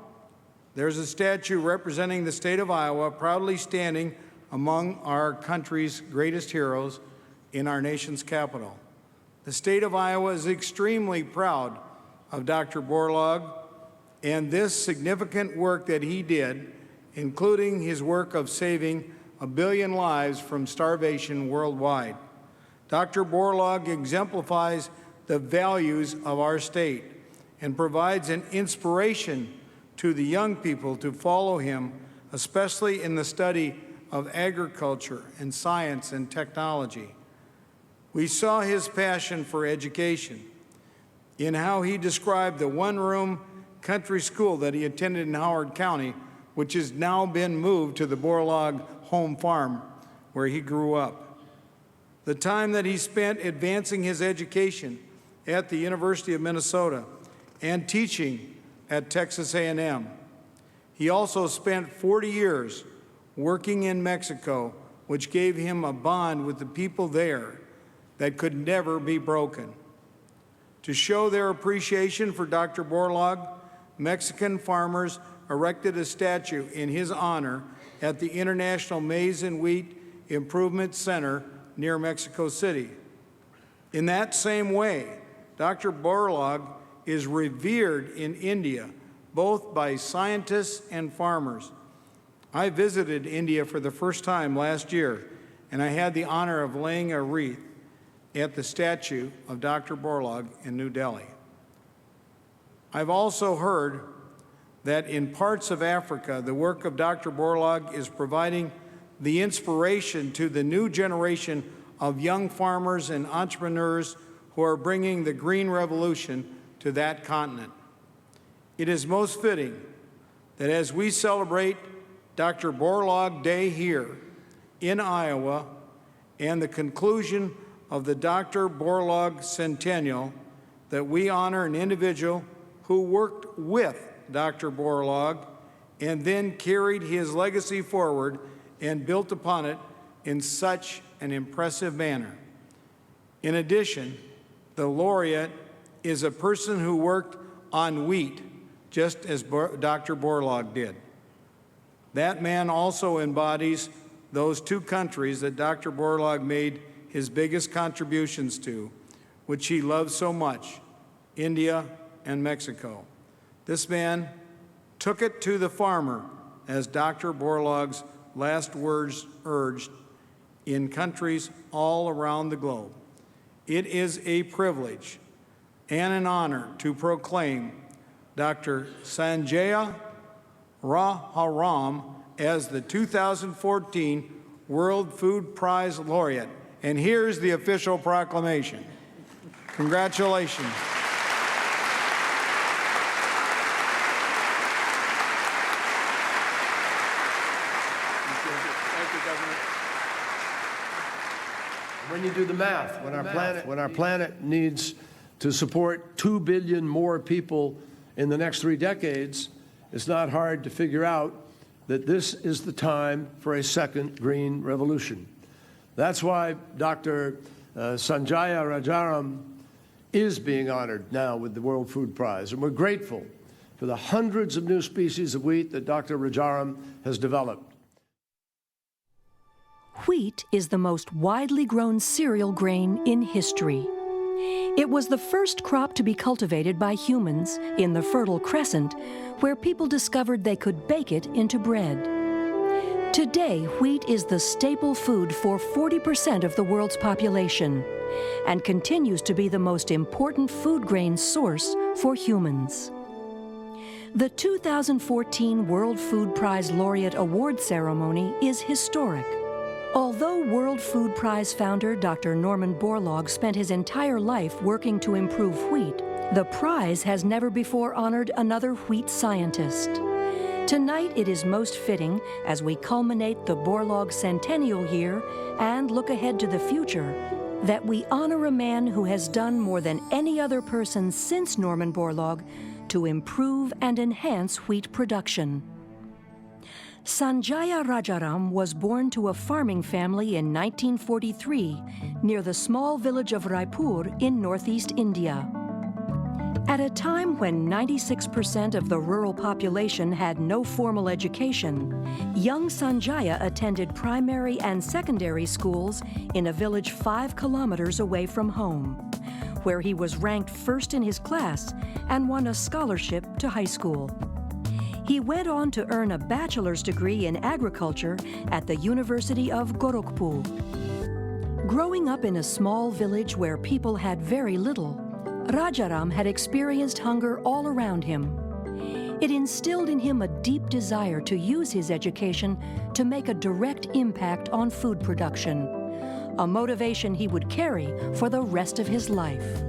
there's a statue representing the state of Iowa proudly standing among our country's greatest heroes in our nation's capital. The state of Iowa is extremely proud of Dr. Borlaug and this significant work that he did, including his work of saving 1 billion lives from starvation worldwide. Dr. Borlaug exemplifies the values of our state and provides an inspiration to the young people to follow him, especially in the study of agriculture and science and technology. We saw his passion for education in how he described the one-room country school that he attended in Howard County, which has now been moved to the Borlaug home farm where he grew up. The time that he spent advancing his education at the University of Minnesota and teaching at Texas A&M. He also spent 40 years working in Mexico, which gave him a bond with the people there that could never be broken. To show their appreciation for Dr. Borlaug, Mexican farmers erected a statue in his honor at the International Maize and Wheat Improvement Center near Mexico City. In that same way, Dr. Borlaug is revered in India, both by scientists and farmers. I visited India for the first time last year, and I had the honor of laying a wreath at the statue of Dr. Borlaug in New Delhi. I've also heard that in parts of Africa, the work of Dr. Borlaug is providing the inspiration to the new generation of young farmers and entrepreneurs who are bringing the green revolution to that continent. It is most fitting that as we celebrate Dr. Borlaug Day here in Iowa and the conclusion of the Dr. Borlaug Centennial, that we honor an individual who worked with Dr. Borlaug and then carried his legacy forward and built upon it in such an impressive manner. In addition, the laureate is a person who worked on wheat, just as Dr. Borlaug did. That man also embodies those two countries that Dr. Borlaug made his biggest contributions to, which he loved so much, India and Mexico. This man took it to the farmer, as Dr. Borlaug's last words urged, in countries all around the globe. It is a privilege and an honor to proclaim Dr. Sanjaya Rajaram as the 2014 World Food Prize Laureate. And here's the official proclamation. Congratulations. When you do the math, when our planet needs to support 2 billion more people in the next 3 decades, it's not hard to figure out that this is the time for a second green revolution. That's why Dr. Sanjaya Rajaram is being honored now with the World Food Prize, and we're grateful for the hundreds of new species of wheat that Dr. Rajaram has developed. Wheat is the most widely grown cereal grain in history. It was the first crop to be cultivated by humans in the Fertile Crescent, where people discovered they could bake it into bread. Today, wheat is the staple food for 40% of the world's population and continues to be the most important food grain source for humans. The 2014 World Food Prize Laureate Award ceremony is historic. Although World Food Prize founder Dr. Norman Borlaug spent his entire life working to improve wheat, the prize has never before honored another wheat scientist. Tonight it is most fitting, as we culminate the Borlaug centennial year and look ahead to the future, that we honor a man who has done more than any other person since Norman Borlaug to improve and enhance wheat production. Sanjaya Rajaram was born to a farming family in 1943 near the small village of Raipur in northeast India. At a time when 96% of the rural population had no formal education, young Sanjaya attended primary and secondary schools in a village 5 kilometers away from home, where he was ranked first in his class and won a scholarship to high school. He went on to earn a bachelor's degree in agriculture at the University of Gorakhpur. Growing up in a small village where people had very little, Rajaram had experienced hunger all around him. It instilled in him a deep desire to use his education to make a direct impact on food production, a motivation he would carry for the rest of his life.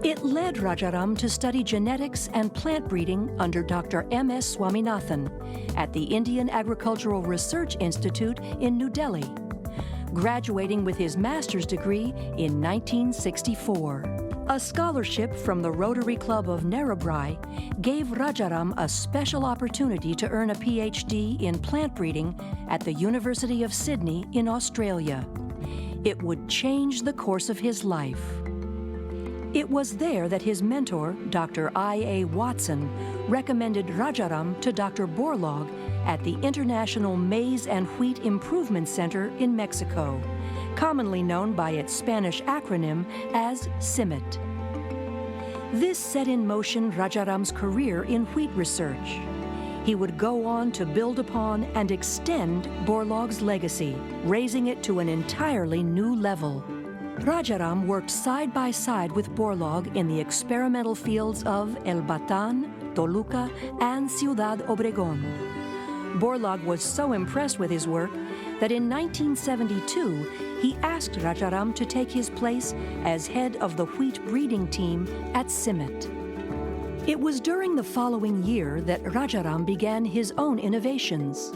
It led Rajaram to study genetics and plant breeding under Dr. M.S. Swaminathan at the Indian Agricultural Research Institute in New Delhi, graduating with his master's degree in 1964. A scholarship from the Rotary Club of Narrabri gave Rajaram a special opportunity to earn a PhD in plant breeding at the University of Sydney in Australia. It would change the course of his life. It was there that his mentor, Dr. I.A. Watson, recommended Rajaram to Dr. Borlaug at the International Maize and Wheat Improvement Center in Mexico, commonly known by its Spanish acronym as CIMMYT. This set in motion Rajaram's career in wheat research. He would go on to build upon and extend Borlaug's legacy, raising it to an entirely new level. Rajaram worked side by side with Borlaug in the experimental fields of El Batán, Toluca, and Ciudad Obregón. Borlaug was so impressed with his work that in 1972, he asked Rajaram to take his place as head of the wheat breeding team at CIMMYT. It was during the following year that Rajaram began his own innovations,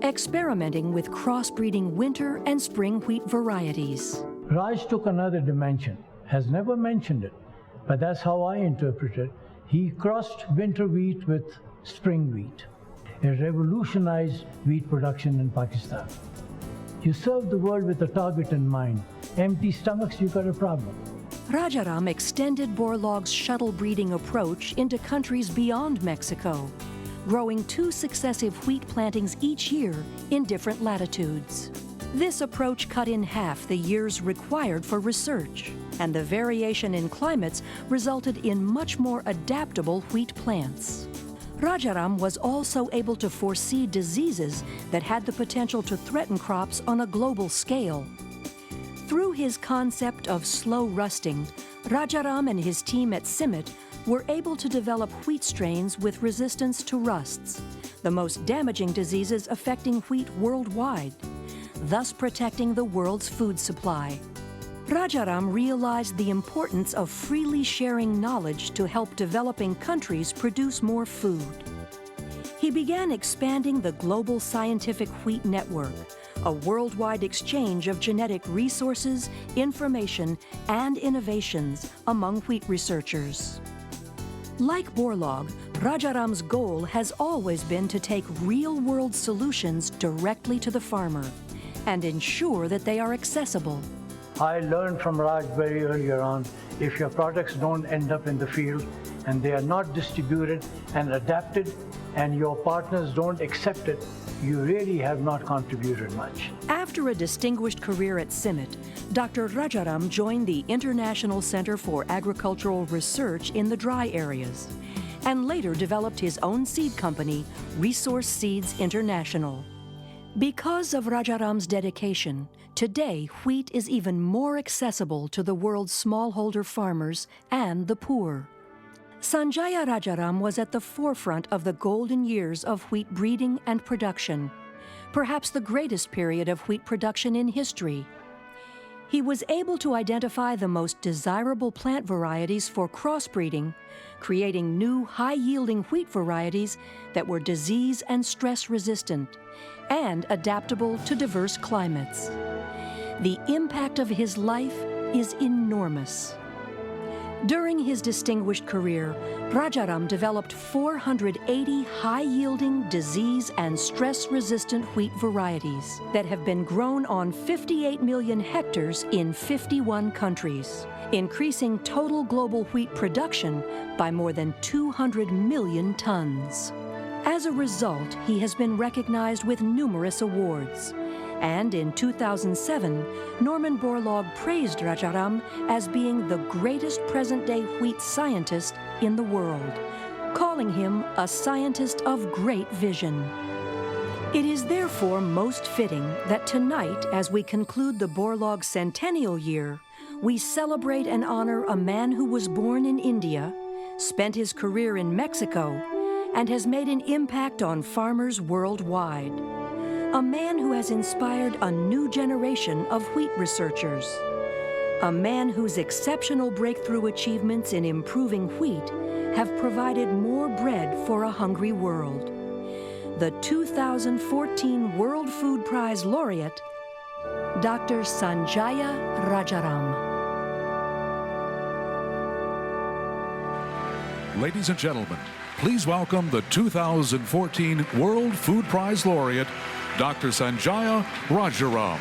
experimenting with crossbreeding winter and spring wheat varieties. Raj took another dimension, has never mentioned it, but that's how I interpret it. He crossed winter wheat with spring wheat. revolutionized wheat production in Pakistan. You serve the world with a target in mind. Empty stomachs, you got a problem. Rajaram extended Borlaug's shuttle breeding approach into countries beyond Mexico, growing 2 successive wheat plantings each year in different latitudes. This approach cut in half the years required for research, and the variation in climates resulted in much more adaptable wheat plants. Rajaram was also able to foresee diseases that had the potential to threaten crops on a global scale. Through his concept of slow rusting, Rajaram and his team at CIMMYT were able to develop wheat strains with resistance to rusts, the most damaging diseases affecting wheat worldwide, thus protecting the world's food supply. Rajaram realized the importance of freely sharing knowledge to help developing countries produce more food. He began expanding the Global Scientific Wheat Network, a worldwide exchange of genetic resources, information, and innovations among wheat researchers. Like Borlaug, Rajaram's goal has always been to take real-world solutions directly to the farmer and ensure that they are accessible. I learned from Raj very earlier on, if your products don't end up in the field and they are not distributed and adapted and your partners don't accept it, you really have not contributed much. After a distinguished career at CIMMYT, Dr. Rajaram joined the International Center for Agricultural Research in the dry areas, and later developed his own seed company, Resource Seeds International. Because of Rajaram's dedication, today wheat is even more accessible to the world's smallholder farmers and the poor. Sanjaya Rajaram was at the forefront of the golden years of wheat breeding and production, perhaps the greatest period of wheat production in history. He was able to identify the most desirable plant varieties for crossbreeding, creating new high-yielding wheat varieties that were disease and stress-resistant and adaptable to diverse climates. The impact of his life is enormous. During his distinguished career, Rajaram developed 480 high-yielding, disease and stress-resistant wheat varieties that have been grown on 58 million hectares in 51 countries, increasing total global wheat production by more than 200 million tons. As a result, he has been recognized with numerous awards. And in 2007, Norman Borlaug praised Rajaram as being the greatest present-day wheat scientist in the world, calling him a scientist of great vision. It is therefore most fitting that tonight, as we conclude the Borlaug centennial year, we celebrate and honor a man who was born in India, spent his career in Mexico, and has made an impact on farmers worldwide. A man who has inspired a new generation of wheat researchers. A man whose exceptional breakthrough achievements in improving wheat have provided more bread for a hungry world. The 2014 World Food Prize laureate, Dr. Sanjaya Rajaram. Ladies and gentlemen, please welcome the 2014 World Food Prize laureate, Dr. Sanjaya Rajaram.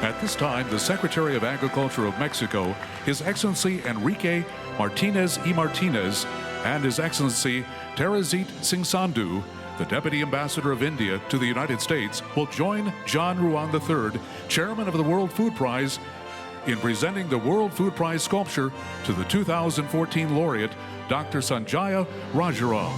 At this time, the Secretary of Agriculture of Mexico, His Excellency Enrique Martinez y Martinez, and His Excellency Terazit Singh Sandhu, the Deputy Ambassador of India to the United States, will join John Ruan III, Chairman of the World Food Prize, in presenting the World Food Prize sculpture to the 2014 laureate, Dr. Sanjaya Rajaram.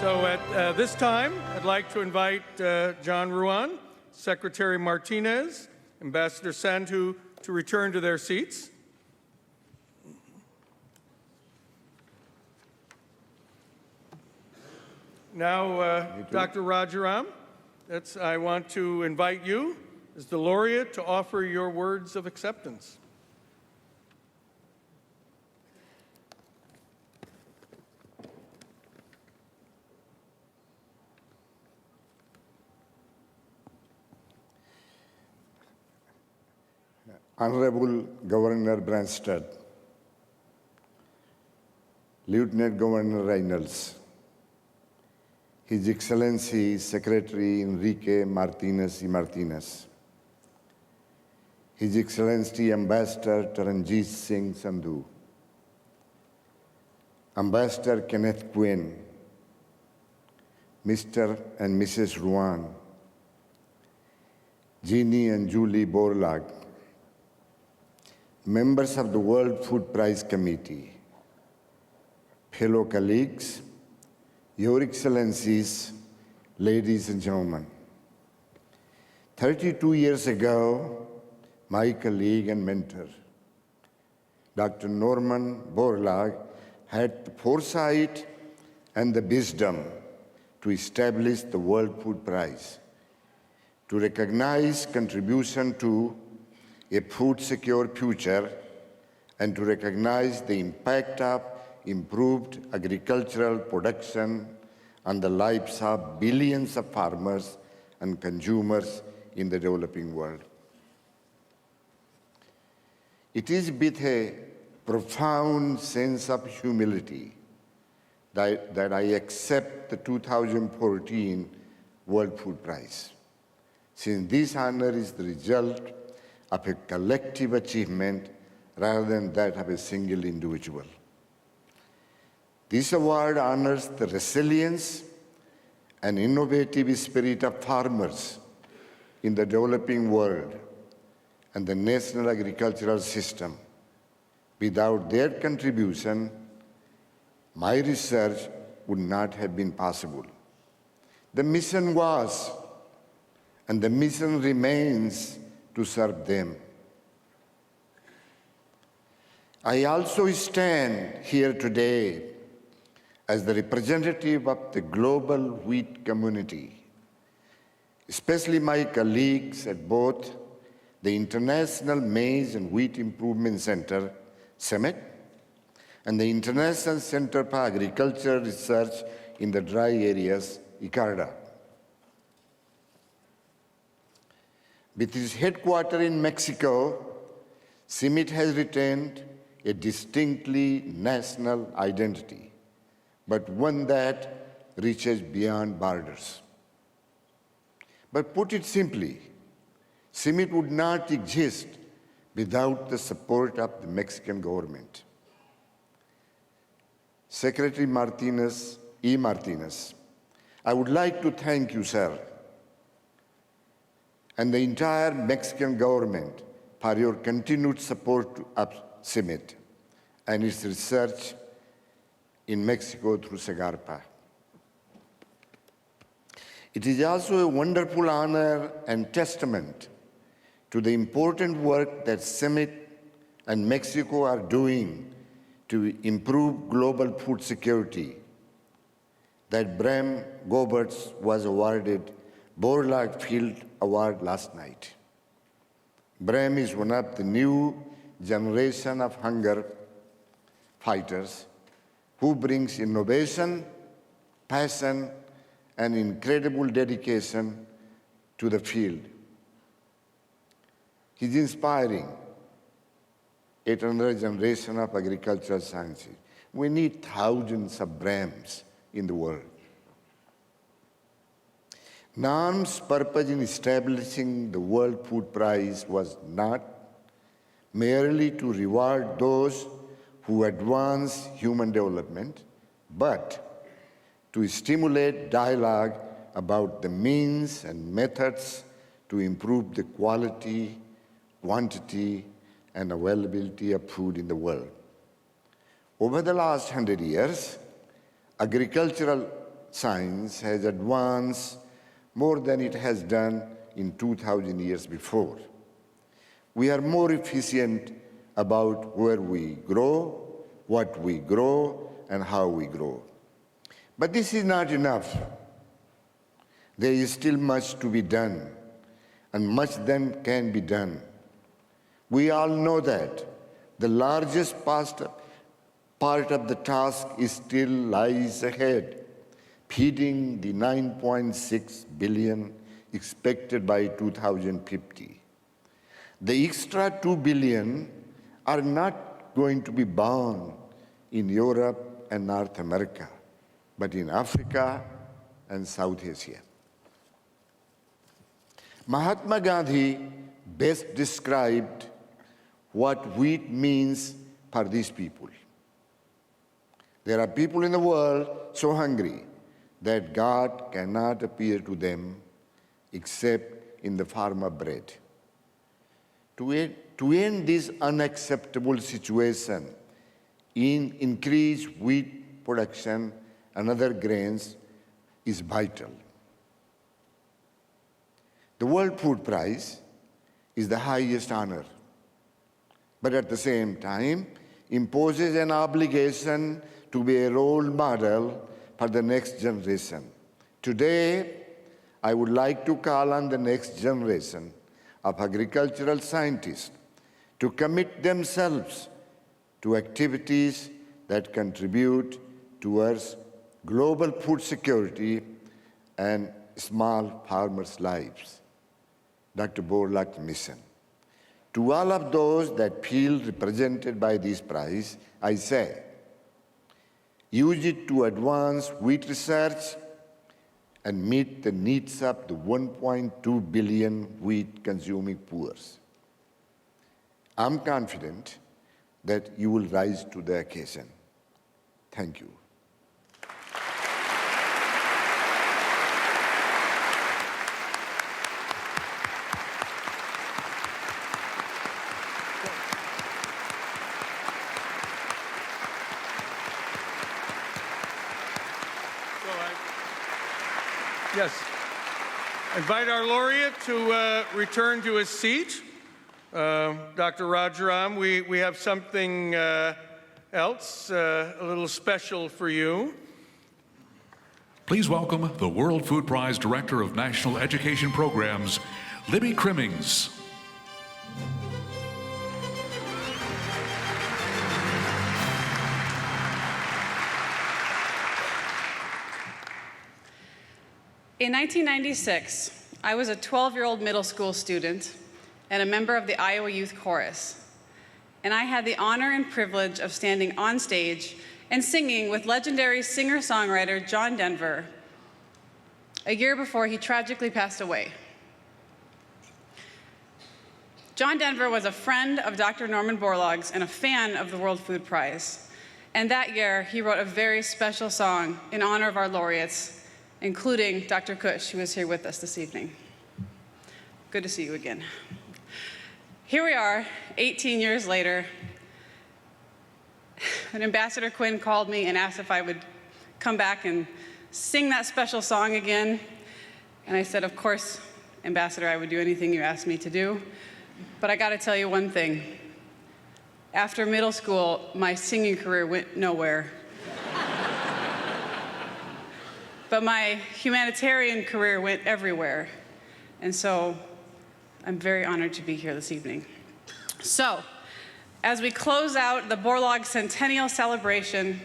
So at this time, I'd like to invite John Ruan, Secretary Martinez, Ambassador Sandhu to return to their seats. Now, Dr. Rajaram, I want to invite you as the laureate to offer your words of acceptance. Honorable Governor Branstad, Lieutenant Governor Reynolds, His Excellency Secretary Enrique Martinez y Martinez, His Excellency Ambassador Taranjeet Singh Sandhu, Ambassador Kenneth Quinn, Mr. and Mrs. Ruan, Jeannie and Julie Borlaug, members of the World Food Prize Committee, fellow colleagues, Your Excellencies, ladies and gentlemen. 32 years ago, my colleague and mentor, Dr. Norman Borlaug, had the foresight and the wisdom to establish the World Food Prize, to recognize contribution to a food-secure future, and to recognize the impact of improved agricultural production on the lives of billions of farmers and consumers in the developing world. It is with a profound sense of humility that I accept the 2014 World Food Prize, since this honor is the result of a collective achievement rather than that of a single individual. This award honors the resilience and innovative spirit of farmers in the developing world and the national agricultural system. Without their contribution, my research would not have been possible. The mission was, and the mission remains, to serve them. I also stand here today as the representative of the global wheat community, especially my colleagues at both the International Maize and Wheat Improvement Center, CEMET, and the International Center for Agricultural Research in the Dry Areas, ICARDA. With its headquarters in Mexico, CIMMYT has retained a distinctly national identity, but one that reaches beyond borders. But put it simply, CIMMYT would not exist without the support of the Mexican government. Secretary Martinez, I would like to thank you, sir, and the entire Mexican government for your continued support of CIMMYT and its research in Mexico through SEGARPA. It is also a wonderful honor and testament to the important work that CIMMYT and Mexico are doing to improve global food security that Bram Goberts was awarded Borlaug Field Award last night. Bram is one of the new generation of hunger fighters who brings innovation, passion, and incredible dedication to the field. He's inspiring yet another generation of agricultural sciences. We need thousands of Brams in the world. NAM's purpose in establishing the World Food Prize was not merely to reward those who advance human development, but to stimulate dialogue about the means and methods to improve the quality, quantity, and availability of food in the world. Over the last 100 years, agricultural science has advanced more than it has done in 2,000 years before. We are more efficient about where we grow, what we grow, and how we grow. But this is not enough. There is still much to be done, and much then can be done. We all know that the largest part of the task still lies ahead, feeding the 9.6 billion expected by 2050. The extra 2 billion are not going to be born in Europe and North America, but in Africa and South Asia. Mahatma Gandhi best described what wheat means for these people. There are people in the world so hungry that God cannot appear to them except in the form of bread. To end this unacceptable situation, increase wheat production and other grains is vital. The World Food Prize is the highest honor, but at the same time imposes an obligation to be a role model for the next generation. Today, I would like to call on the next generation of agricultural scientists to commit themselves to activities that contribute towards global food security and small farmers' lives. Dr. Borlaug's mission. To all of those that feel represented by this prize, I say, use it to advance wheat research and meet the needs of the 1.2 billion wheat-consuming poor. I'm confident that you will rise to the occasion. Thank you. Yes. Invite our laureate to return to his seat. Dr. Rajaram, we have something else, a little special for you. Please welcome the World Food Prize Director of National Education Programs, Libby Crimmings. In 1996, I was a 12-year-old middle school student and a member of the Iowa Youth Chorus. And I had the honor and privilege of standing on stage and singing with legendary singer-songwriter John Denver a year before he tragically passed away. John Denver was a friend of Dr. Norman Borlaug's and a fan of the World Food Prize. And that year, he wrote a very special song in honor of our laureates, including Dr. Kush, who is here with us this evening. Good to see you again. Here we are, 18 years later, and Ambassador Quinn called me and asked if I would come back and sing that special song again. And I said, of course, Ambassador, I would do anything you asked me to do. But I gotta tell you one thing. After middle school, my singing career went nowhere. But my humanitarian career went everywhere. And so I'm very honored to be here this evening. So, as we close out the Borlaug Centennial Celebration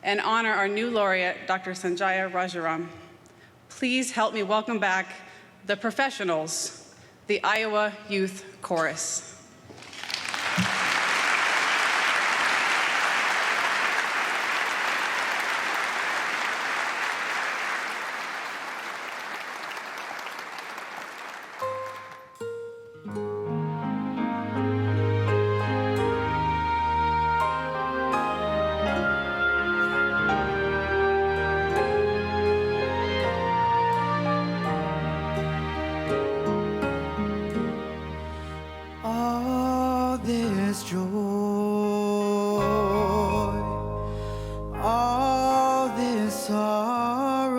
and honor our new laureate, Dr. Sanjaya Rajaram, please help me welcome back the professionals, the Iowa Youth Chorus. All this sorrow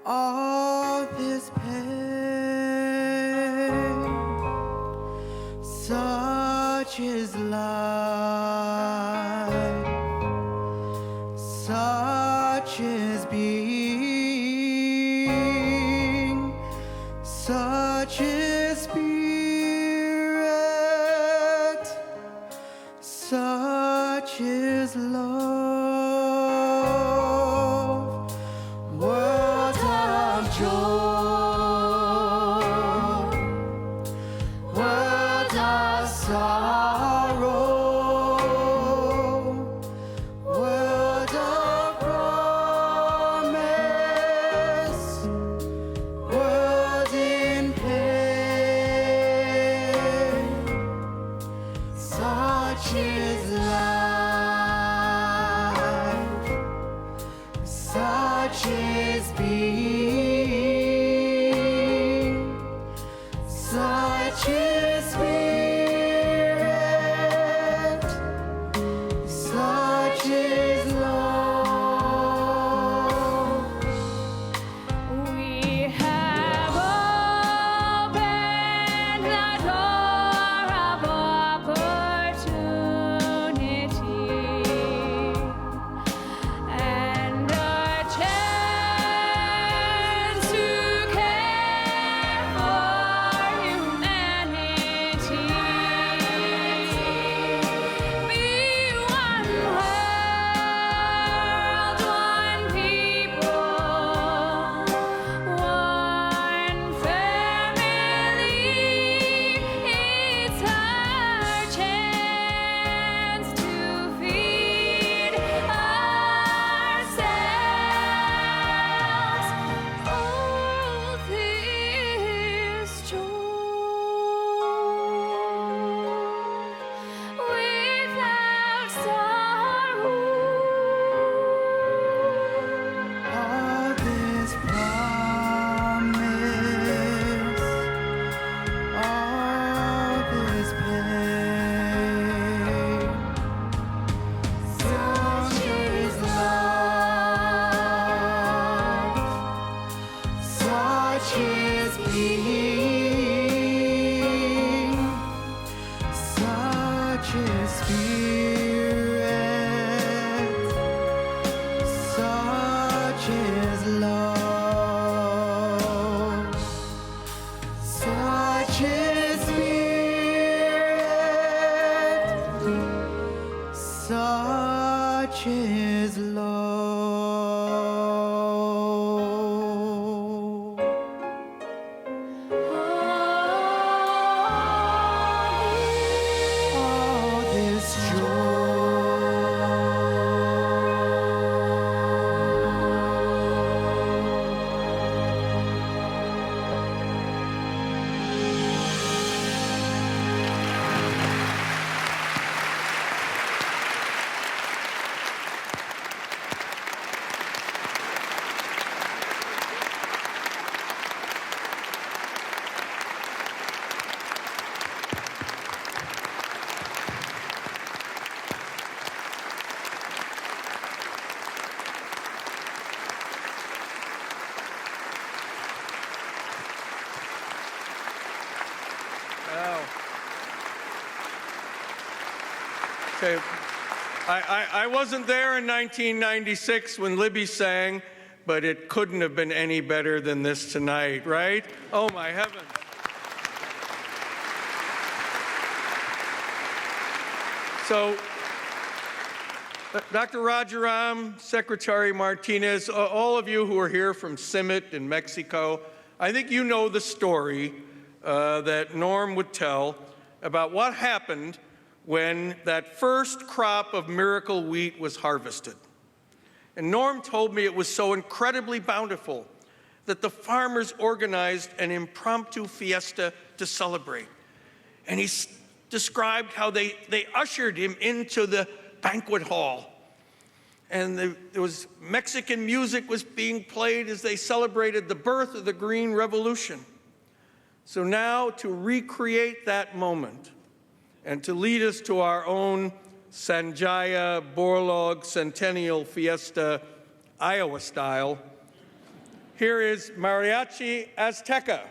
all this pain. Such is life, such is being, such is spirit, such is love, world of joy, world of sorrow, world of promise, world in pain. Such is life, such is being, such is spirit, such is love. We have opened the door of opportunity and a chance to care for humanity. Be one world, one people, one family. It's our chance to feed ourselves all this joy without sorrow. All this promise, all this pain. Such is life, such is being, such is spirit, such is love, such is spirit, such is love. All this Wow. Okay. I wasn't there in 1996 when Libby sang, but it couldn't have been any better than this tonight, right? Oh, my heavens. So, Dr. Rajaram, Secretary Martinez, all of you who are here from CIMMYT in Mexico, I think you know the story that Norm would tell about what happened when that first crop of miracle wheat was harvested. And Norm told me it was so incredibly bountiful that the farmers organized an impromptu fiesta to celebrate. And he described how they ushered him into the banquet hall. And there was Mexican music was being played as they celebrated the birth of the Green Revolution. So now to recreate that moment and to lead us to our own Sanjaya Borlaug Centennial Fiesta, Iowa style, Here is Mariachi Azteca.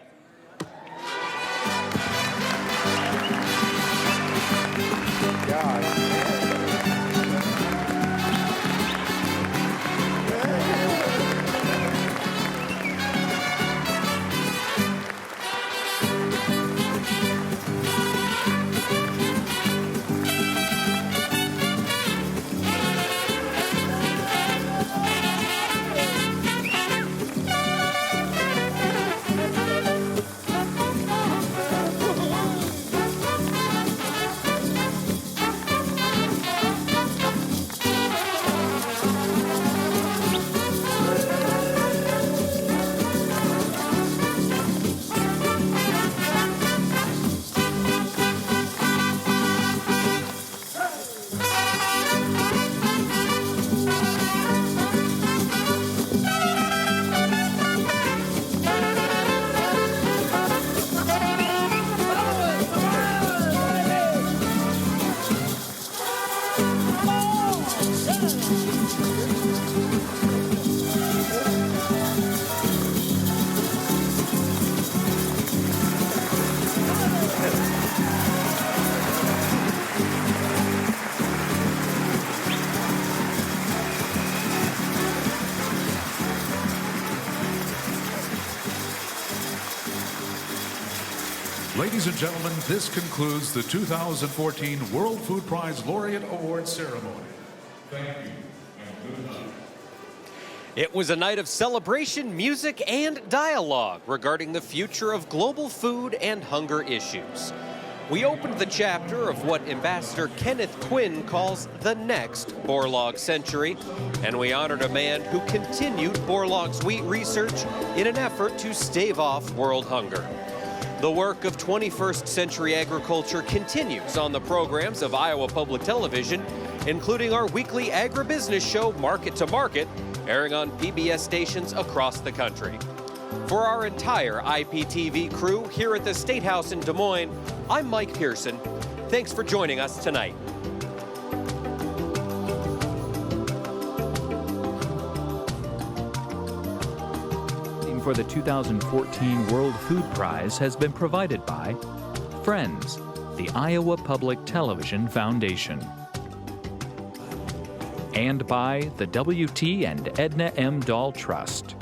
Ladies and gentlemen, this concludes the 2014 World Food Prize Laureate Award Ceremony. Thank you and good night. It was a night of celebration, music, and dialogue regarding the future of global food and hunger issues. We opened the chapter of what Ambassador Kenneth Quinn calls the next Borlaug century, and we honored a man who continued Borlaug's wheat research in an effort to stave off world hunger. The work of 21st century agriculture continues on the programs of Iowa Public Television, including our weekly agribusiness show, Market to Market, airing on PBS stations across the country. For our entire IPTV crew here at the State House in Des Moines, I'm Mike Pearson. Thanks for joining us tonight. For the 2014 World Food Prize has been provided by Friends, the Iowa Public Television Foundation, and by the W.T. and Edna M. Dahl Trust.